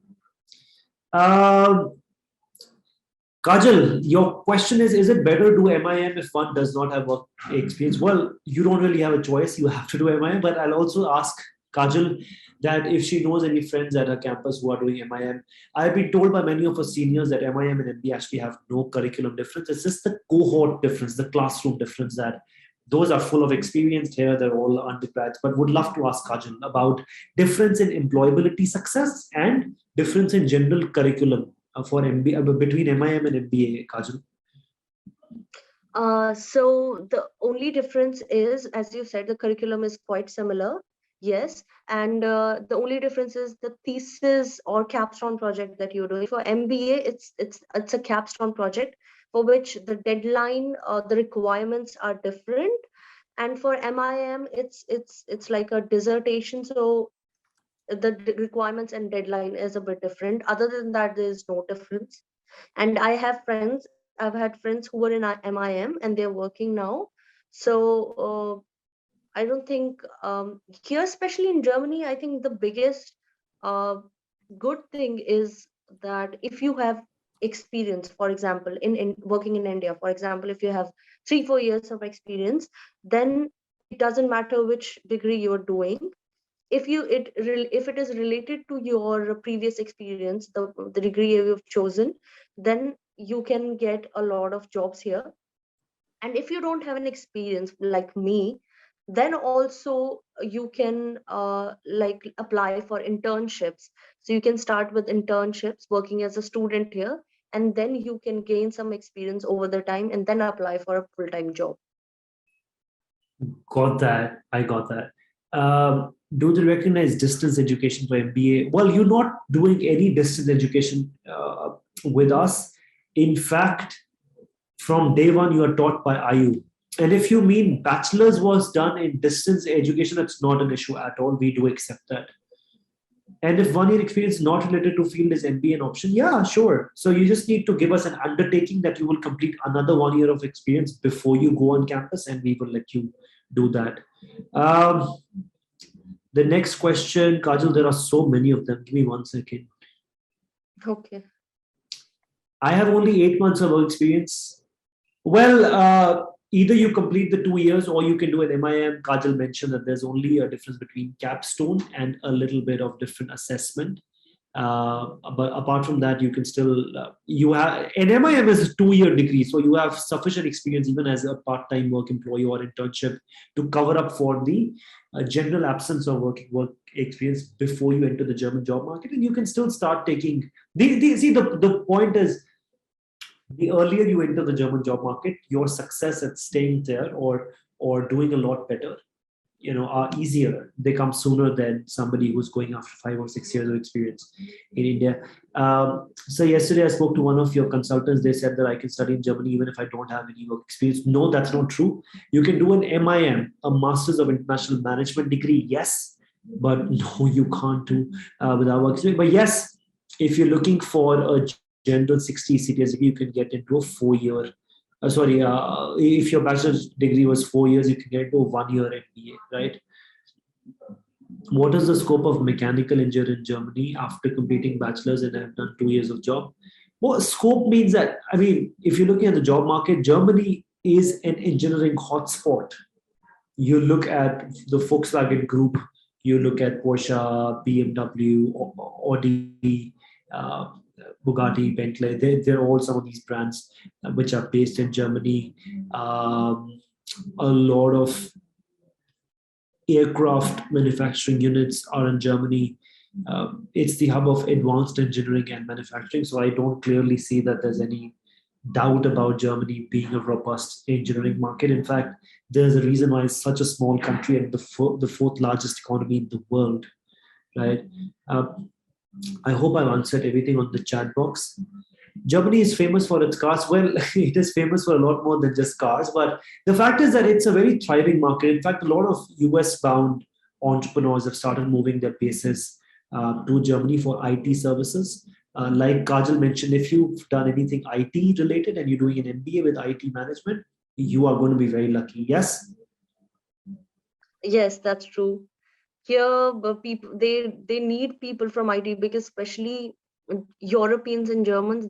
Kajal, your question is it better to do MIM if one does not have work experience? Well, you don't really have a choice. You have to do MIM, but I'll also ask Kajal that if she knows any friends at her campus who are doing MIM. I've been told by many of her seniors that MIM and MBA actually have no curriculum difference. It's just the cohort difference, the classroom difference, that those are full of experience here. They're all undergrads, but would love to ask Kajal about difference in employability success and difference in general curriculum for MBA, between MIM and MBA, Kajal. So the only difference is, as you said, the curriculum is quite similar. Yes, and the only difference is the thesis or capstone project that you're doing. For MBA, it's a capstone project for which the deadline, the requirements are different, and for MIM, it's like a dissertation. So the requirements and deadline is a bit different. Other than that, there is no difference. And I've had friends who were in MIM and they're working now. So I don't think here, especially in Germany, I think the biggest uh, good thing is that if you have experience, for example, in working in India, for example, if you have 3-4 years of experience, then it doesn't matter which degree you're doing. If it is related to your previous experience, the degree you've chosen, then you can get a lot of jobs here. And if you don't have an experience like me, then also you can like apply for internships. So you can start with internships working as a student here, and then you can gain some experience over the time and then apply for a full-time job. Got that. I got that. Do they recognize distance education for MBA? Well, you're not doing any distance education with us. In fact, from day one, you are taught by IU. And if you mean bachelor's was done in distance education, that's not an issue at all. We do accept that. And if 1 year experience not related to field is MBA an option, yeah, sure. So you just need to give us an undertaking that you will complete another 1 year of experience before you go on campus, and we will let you do that. The next question, Kajal, there are so many of them. Give me 1 second. Okay. I have only 8 months of work experience. Well, either you complete the 2 years or you can do an MIM. Kajal mentioned that there's only a difference between capstone and a little bit of different assessment. But apart from that, you can still, you have, an MIM is a 2-year degree. So you have sufficient experience even as a part-time work employee or internship to cover up for the general absence of work experience before you enter the German job market. And you can still start taking, the point is, the earlier you enter the German job market, your success at staying there or doing a lot better, are easier. They come sooner than somebody who's going after 5 or 6 years of experience in India. So yesterday I spoke to one of your consultants. They said that I can study in Germany even if I don't have any work experience. No, that's not true. You can do an MIM, a Masters of International Management degree, yes, but no, you can't do without work experience. But yes, if you're looking for a general 60 CTS degree, you can get into a 4-year. If your bachelor's degree was 4 years, you can get into a 1-year MBA, right? What is the scope of mechanical engineer in Germany after completing bachelor's and I've done 2 years of job? Well, scope means that, if you're looking at the job market, Germany is an engineering hotspot. You look at the Volkswagen Group, you look at Porsche, BMW, Audi, Bugatti, Bentley, they're all some of these brands which are based in Germany. A lot of aircraft manufacturing units are in Germany. It's the hub of advanced engineering and manufacturing. So I don't clearly see that there's any doubt about Germany being a robust engineering market. In fact, there's a reason why it's such a small country and the fourth largest economy in the world, right? I hope I've answered everything on the chat box. Germany is famous for its cars. Well, it is famous for a lot more than just cars, but the fact is that it's a very thriving market. In fact, a lot of US-bound entrepreneurs have started moving their bases to Germany for IT services. Like Kajal mentioned, if you've done anything IT related and you're doing an MBA with IT management, you are going to be very lucky. Yes? Yes, that's true. Here, but people they need people from IT because especially Europeans and Germans.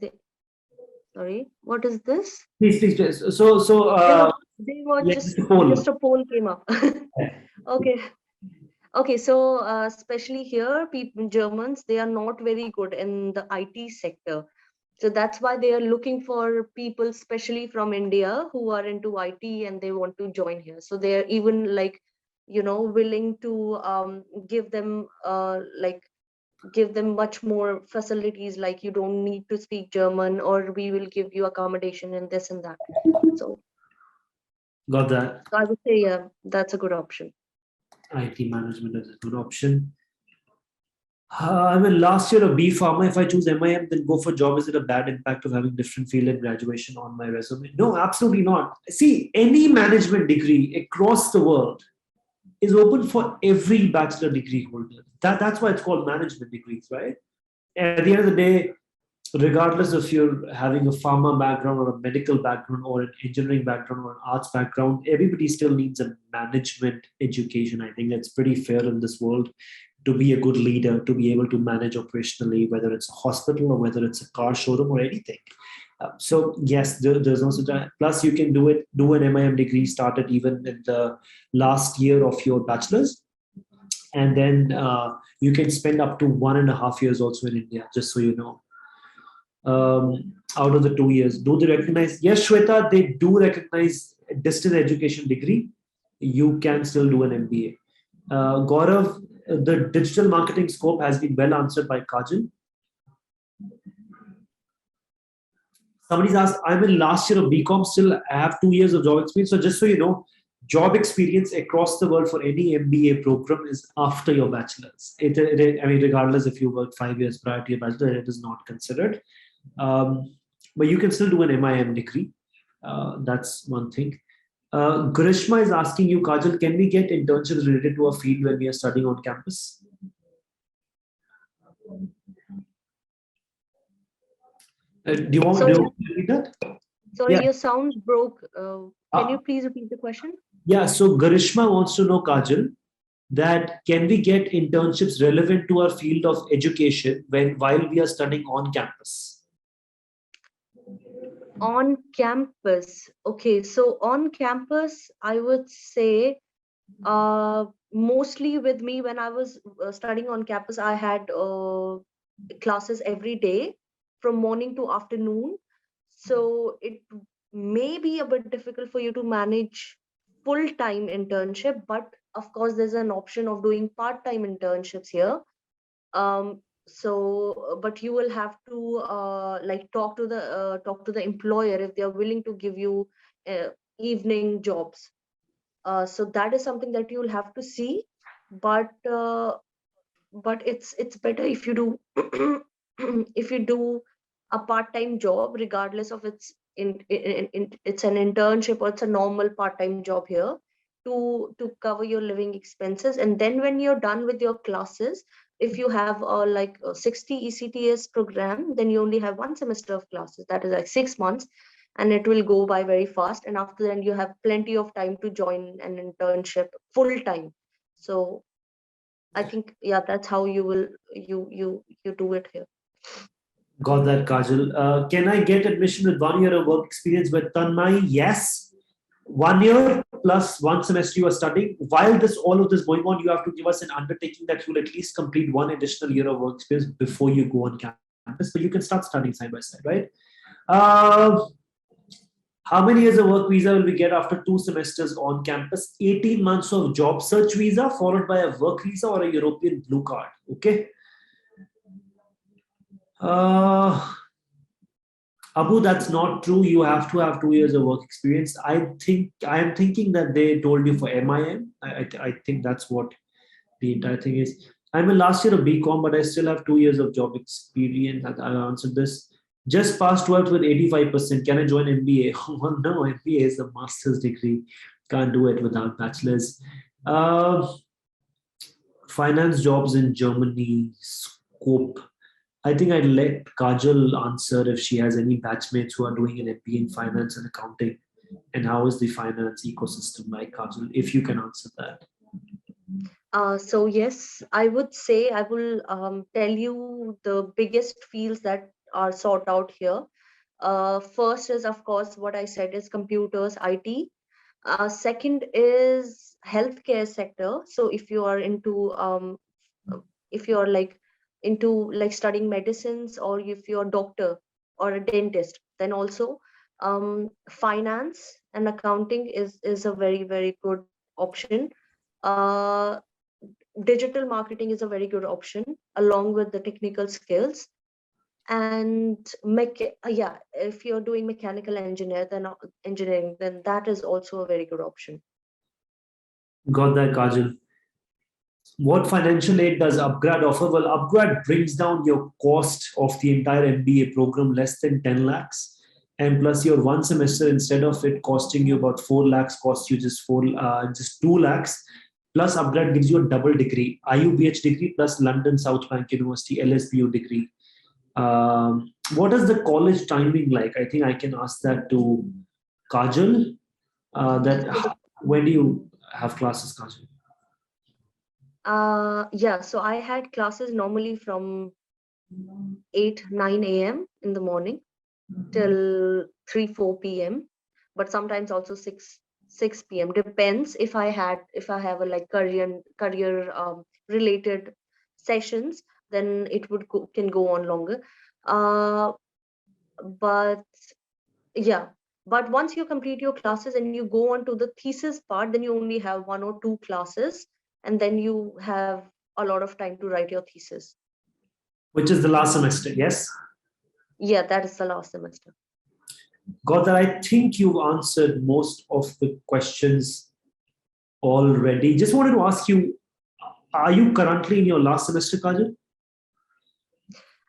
Sorry, what is this? Please, please, please. So, They were yeah, just just a poll. just a poll came up. Okay. Okay, so especially here, people, Germans, they are not very good in the IT sector. So that's why they are looking for people, especially from India, who are into IT and they want to join here. So they are even like, willing to give them much more facilities, like you don't need to speak German, or we will give you accommodation and this and that. So Got that. I would say, yeah, that's a good option. IT management is a good option. I'm in last year of B Pharma. If I choose MIM, then go for job. Is it a bad impact of having different field and graduation on my resume? No, absolutely not. See, any management degree across the world is open for every bachelor degree holder. That's why it's called management degrees, right? At the end of the day, regardless if you're having a pharma background or a medical background or an engineering background or an arts background, everybody still needs a management education. I think that's pretty fair in this world to be a good leader, to be able to manage operationally, whether it's a hospital or whether it's a car showroom or anything. So yes, there's also that. Plus, you can do an MIM degree, start it even in the last year of your bachelor's, and then you can spend up to 1.5 years also in India, just so you know. Out of the 2 years, do they recognize? Yes, Shweta, they do recognize a distance education degree. You can still do an MBA. Gaurav, the digital marketing scope has been well answered by Kajal. Somebody's asked, I'm in last year of BCom, still I have 2 years of job experience. So just so you know, job experience across the world for any MBA program is after your bachelor's. I mean, regardless if you work 5 years prior to your bachelor, it is not considered. But you can still do an MIM degree. That's one thing. Grishma is asking you, Kajal, can we get internships related to a field when we are studying on campus? Do you want to repeat that? Sorry, Yeah. your sound broke. Can you please repeat the question? Yeah, so Garishma wants to know, Kajal, that can we get internships relevant to our field of education while we are studying on campus? On campus. Okay, so on campus, I would say mostly with me when I was studying on campus, I had classes every day from morning to afternoon. So it may be a bit difficult for you to manage full-time internship, but of course there's an option of doing part-time internships here. So but you will have to like talk to the employer if they are willing to give you evening jobs. So that is something that you'll have to see, but it's better if you do if you do a part-time job, regardless of it's an internship or it's a normal part-time job here, to cover your living expenses. And then when you're done with your classes, if you have like a 60 ECTS program, then you only have 1 semester of classes, that is like 6 months, and it will go by very fast. And after that you have plenty of time to join an internship full time. So I think, yeah, that's how you do it here. Got that, Kajal. Can I get admission with 1 year of work experience with Tanmay? Yes. 1 year plus 1 semester you are studying. While all of this going on, you have to give us an undertaking that you'll at least complete 1 additional year of work experience before you go on campus. But you can start studying side by side, right? How many years of work visa will we get after 2 semesters on campus? 18 months of job search visa followed by a work visa or a European blue card. Okay. Abu, that's not true. You have to have 2 years of work experience. I am thinking that they told you for MIM. I think that's what the entire thing is. I'm in last year of BCom, but I still have 2 years of job experience. I answered this. Just passed 12th with 85%. Can I join MBA? Oh, no, MBA is a master's degree. Can't do it without bachelor's. Finance jobs in Germany, scope. I think I'd let Kajal answer if she has any batchmates who are doing an MBA in finance and accounting, and how is the finance ecosystem like, Kajal, if you can answer that. So yes, I would say I will tell you the biggest fields that are sought out here. First is, of course, what I said is computers, IT. Second is healthcare sector. So if you're like into like studying medicines, or if you're a doctor or a dentist, then also finance and accounting is a very good option. Uh, Digital marketing is a very good option along with the technical skills. And yeah, if you're doing mechanical engineering, then that is also a very good option. Got that, Kajal. What financial aid does upGrad offer? Well, upGrad brings down your cost of the entire MBA program less than 10 lakhs. And plus your one semester, instead of it costing you about 4 lakhs, costs you just 2 lakhs. Plus upGrad gives you a double degree, IUBH degree plus London South Bank University LSBO degree. What is the college timing like? I think I can ask that to Kajal. When do you have classes, Kajal? Yeah, so I had classes normally from 8 9 a.m. in the morning till 3 4 p.m., but sometimes also 6 p.m. Depends if I have a like career related sessions, then can go on longer. uh but yeah, but once you complete your classes and you go on to the thesis part, then you only have one or two classes, and then you have a lot of time to write your thesis. Which is the last semester, yes? Yeah, that is the last semester. Got that. I think you answered most of the questions already. Just wanted to ask you, are you currently in your last semester, Kajal?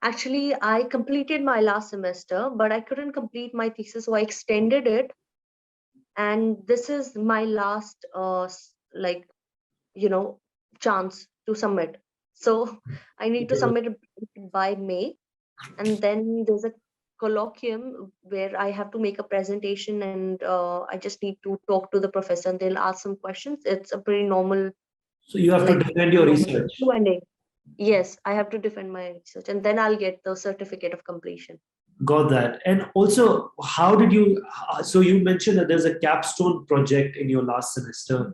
Actually, I completed my last semester, but I couldn't complete my thesis, so I extended it. And this is my last, like, chance to submit. So I need to submit it by May. And then there's a colloquium where I have to make a presentation, and I just need to talk to the professor, and they'll ask some questions. It's a pretty normal, So you have to like, defend your normal research. Q&A. Yes, I have to defend my research, and then I'll get the certificate of completion. Got that. And also, how did you? So you mentioned that there's a capstone project in your last semester.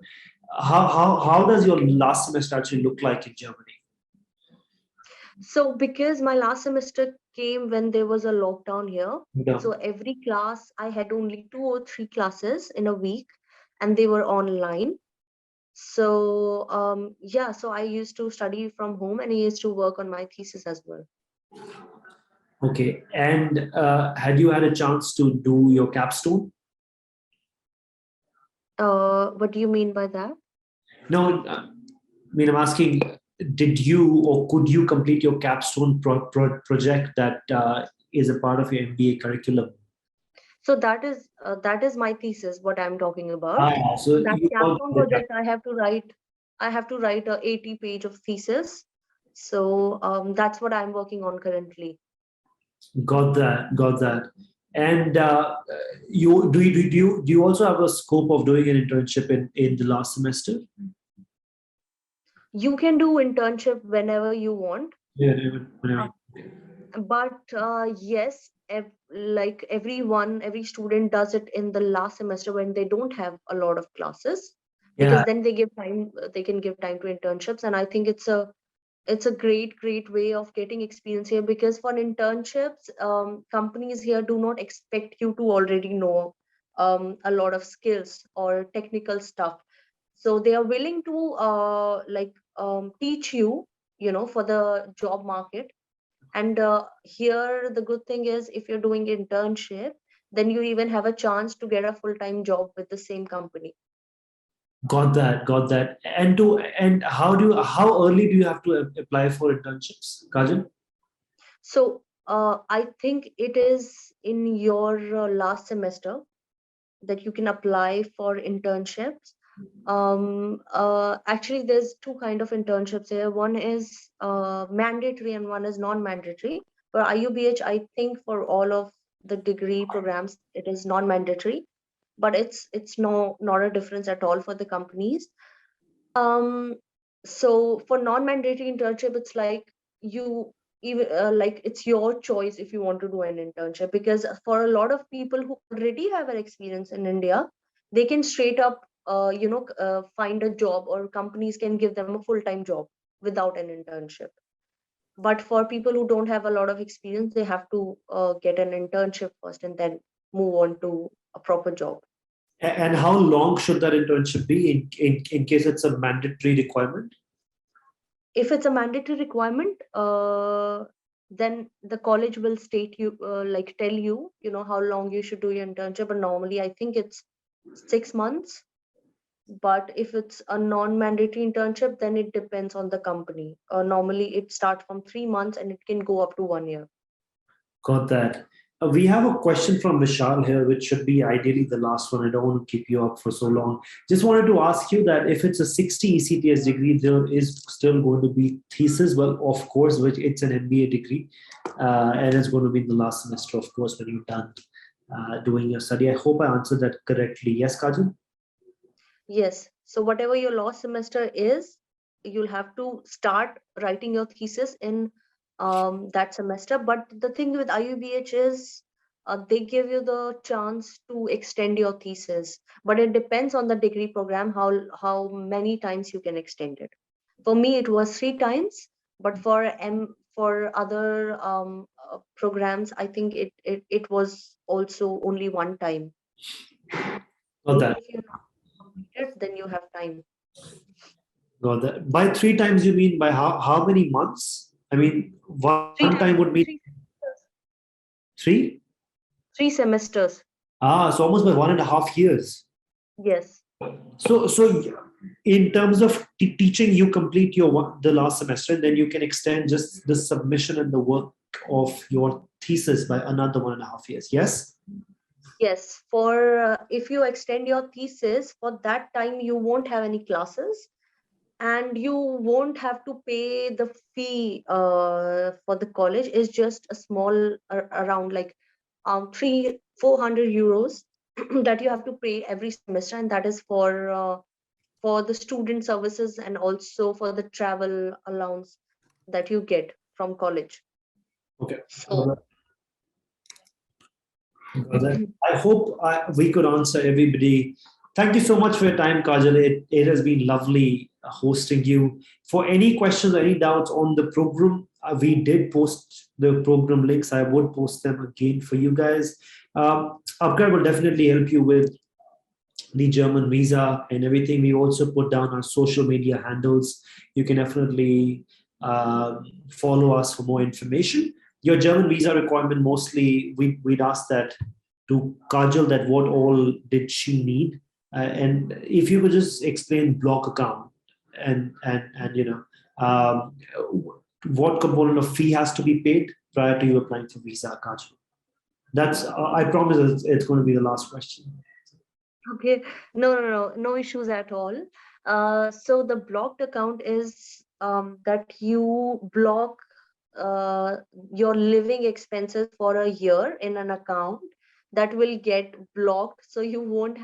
How does your last semester actually look like in Germany? So because my last semester came when there was a lockdown here, Yeah. so every class I had only 2 or 3 classes in a week, and they were online. So yeah, so I used to study from home, and I used to work on my thesis as well. Okay. And had you had a chance to do your capstone? What do you mean by that? No, I mean, I'm asking, did you or could you complete your capstone project that is a part of your MBA curriculum? So that is my thesis, what I'm talking about. So So that you capstone project, I have to write a 80 page of thesis. So that's what I'm working on currently. got that, got that. And do you also have a scope of doing an internship in the last semester? You can do internship whenever you want. Yeah, Uh, but yes, like every student does it in the last semester when they don't have a lot of classes, because yeah. then they can give time to internships. And I think it's a great way of getting experience here, because for internships, companies here do not expect you to already know a lot of skills or technical stuff. So they are willing to teach you, for the job market. And here the good thing is, if you're doing internship, then you even have a chance to get a full-time job with the same company. Got that, got that. And how early do you have to apply for internships, Kajal? So I think it is in your last semester that you can apply for internships. Actually, there's two kind of internships here. One is mandatory and one is non-mandatory. For IUBH, I think for all of the degree programs, it is non-mandatory, but it's not a difference at all for the companies. Um, so for non-mandatory internship, it's like you even like it's your choice if you want to do an internship, because for a lot of people who already have an experience in India, they can straight up find a job, or companies can give them a full-time job without an internship. But for people who don't have a lot of experience, they have to get an internship first and then move on to a proper job. And how long should that internship be in case it's a mandatory requirement? If it's a mandatory requirement, then the college will state you like tell you how long you should do your internship. And normally I think it's 6 months. But if it's a non-mandatory internship, then it depends on the company. Normally it starts from 3 months and it can go up to 1 year. Got that. We have a question from Vishal here, which should be ideally the last one. I don't want to keep you up for so long. Just wanted to ask you that if it's a 60 ECTS degree, there is still going to be thesis. Well, of course, which it's an MBA degree, and it's going to be in the last semester, of course, when you're done doing your study. I hope I answered that correctly. Yes, Kajal? Yes. So whatever your last semester is, you'll have to start writing your thesis in that semester. But the thing with IUBH is they give you the chance to extend your thesis, but it depends on the degree program how many times you can extend it. For me, it was 3 times, but for other programs, I think it was also only one time. Got that. If you're not completed, then you have time. Got that. By 3 times, you mean by how many months? I mean, one Three time times, would be 3 semesters. three. 3 semesters. So almost by 1.5 years. Yes. So in terms of teaching, you complete the last semester, and then you can extend just the submission and the work of your thesis by another 1.5 years. Yes. Yes. For if you extend your thesis, for that time you won't have any classes, and you won't have to pay the fee for the college. Is just a small around like 300-400 euros that you have to pay every semester, and that is for the student services and also for the travel allowance that you get from college. Okay. So I hope we could answer everybody. Thank you so much for your time, Kajal. It has been lovely hosting you. For any questions or any doubts on the program, we did post the program links. I would post them again for you guys. upGrad will definitely help you with the German visa and everything. We also put down our social media handles. You can definitely follow us for more information. Your German visa requirement, mostly we'd ask that to Kajal, that what all did she need, and if you could just explain block account and what component of fee has to be paid prior to you applying for visa, Kajal. That's I promise it's going to be the last question. okay, no issues at all. So the blocked account is that you block uh, your living expenses for a year in an account that will get blocked, so you won't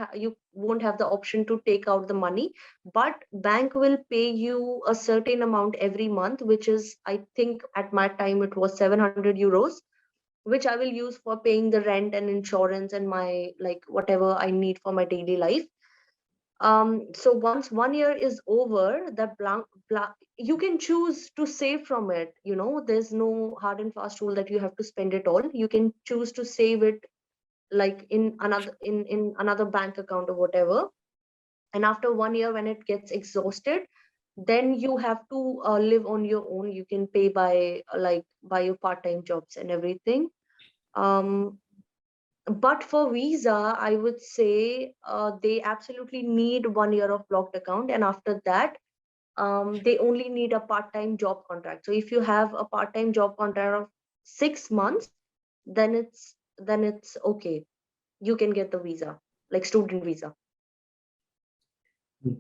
have the option to take out the money, but bank will pay you a certain amount every month, which is, I think at my time it was 700 euros, which I will use for paying the rent and insurance and my like whatever I need for my daily life. So once 1 year is over, that blank you can choose to save from it. There's no hard and fast rule that you have to spend it all. You can choose to save it like in another bank account or whatever. And after 1 year, when it gets exhausted, then you have to live on your own. You can pay by your part-time jobs and everything. um but for visa, I would say they absolutely need 1 year of blocked account, and after that, they only need a part-time job contract. So if you have a part-time job contract of 6 months, then it's okay. You can get the visa, like student visa.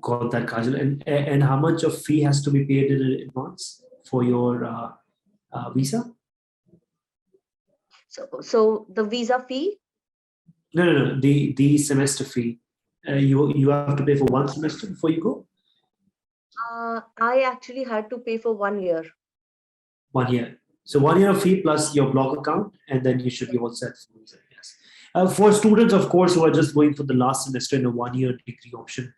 Got that, Kajal. And how much of fee has to be paid in advance for your visa? So the visa fee, No. The semester fee. You have to pay for one semester before you go. I actually had to pay for 1 year. 1 year. So 1 year fee plus your block account, and then you should be all set for visa. Yes. For students, of course, who are just going for the last semester in a 1 year degree option,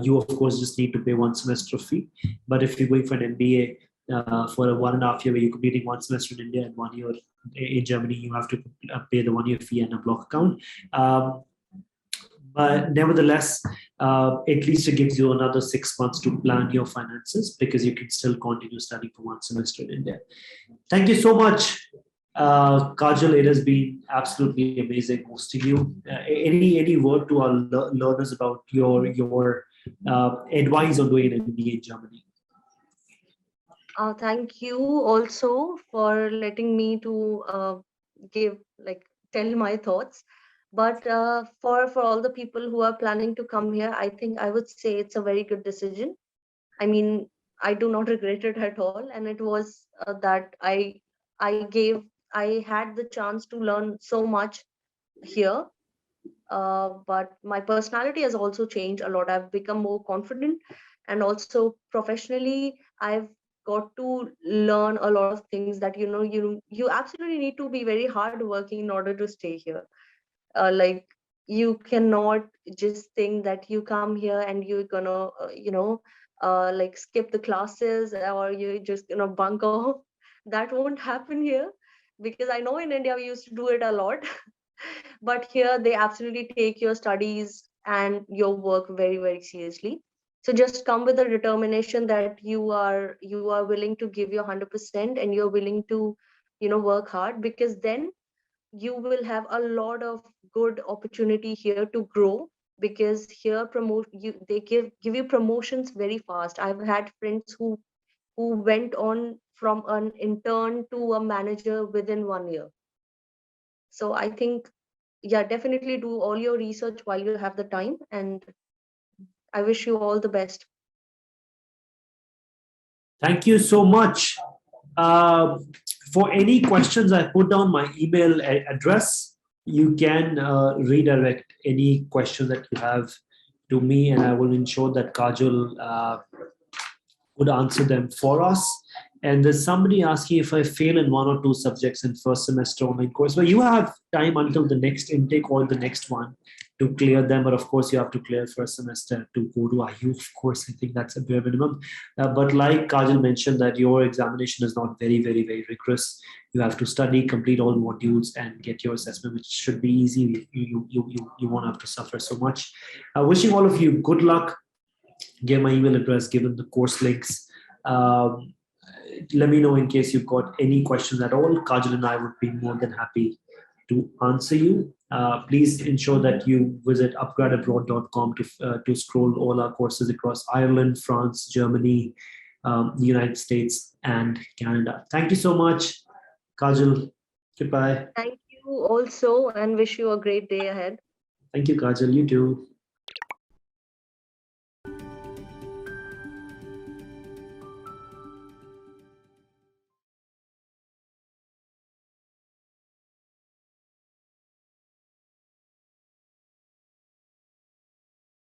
you of course just need to pay one semester fee. But if you're going for an MBA for a 1.5 year, where you're completing one semester in India and 1 year in Germany, you have to pay the 1 year fee and a block account. But nevertheless, at least it gives you another 6 months to plan your finances, because you can still continue studying for one semester in India. Thank you so much, Kajal. It has been absolutely amazing hosting you. Any word to our learners about your advice on doing an MBA in Germany? Thank you also for letting me to give tell my thoughts. But for all the people who are planning to come here, I think I would say it's a very good decision. I mean, I do not regret it at all, and it was that I had the chance to learn so much here. But my personality has also changed a lot. I've become more confident, and also professionally, I've got to learn a lot of things that you absolutely need to be very hardworking in order to stay here. Like, you cannot just think that you come here and you're gonna like skip the classes, or you just bunk off. That won't happen here, because I know in India we used to do it a lot. But here they absolutely take your studies and your work very, very seriously. So just come with a determination that you are willing to give your 100%, and you're willing to work hard, because then you will have a lot of good opportunity here to grow. Because here promote you they give you promotions very fast. I've had friends who went on from an intern to a manager within 1 year. So I think, yeah, definitely do all your research while you have the time, and I wish you all the best. Thank you so much. For any questions, I put down my email address. You can redirect any question that you have to me, and I will ensure that Kajal would answer them for us. And there's somebody asking if I fail in one or two subjects in first semester online course. Well, you have time until the next intake or the next one to clear them, but of course you have to clear first semester to go to IU. Of course, I think that's a bare minimum. But like Kajal mentioned, that your examination is not very, very, very rigorous. You have to study, complete all modules, and get your assessment, which should be easy. You won't have to suffer so much. Wishing all of you good luck. Give my email address, given the course links. Let me know in case you've got any questions at all. Kajal and I would be more than happy to answer you. Please ensure that you visit upgradabroad.com to scroll all our courses across Ireland, France, Germany, the United States, and Canada. Thank you so much, Kajal. Goodbye. Thank you also, and wish you a great day ahead. Thank you, Kajal. You too.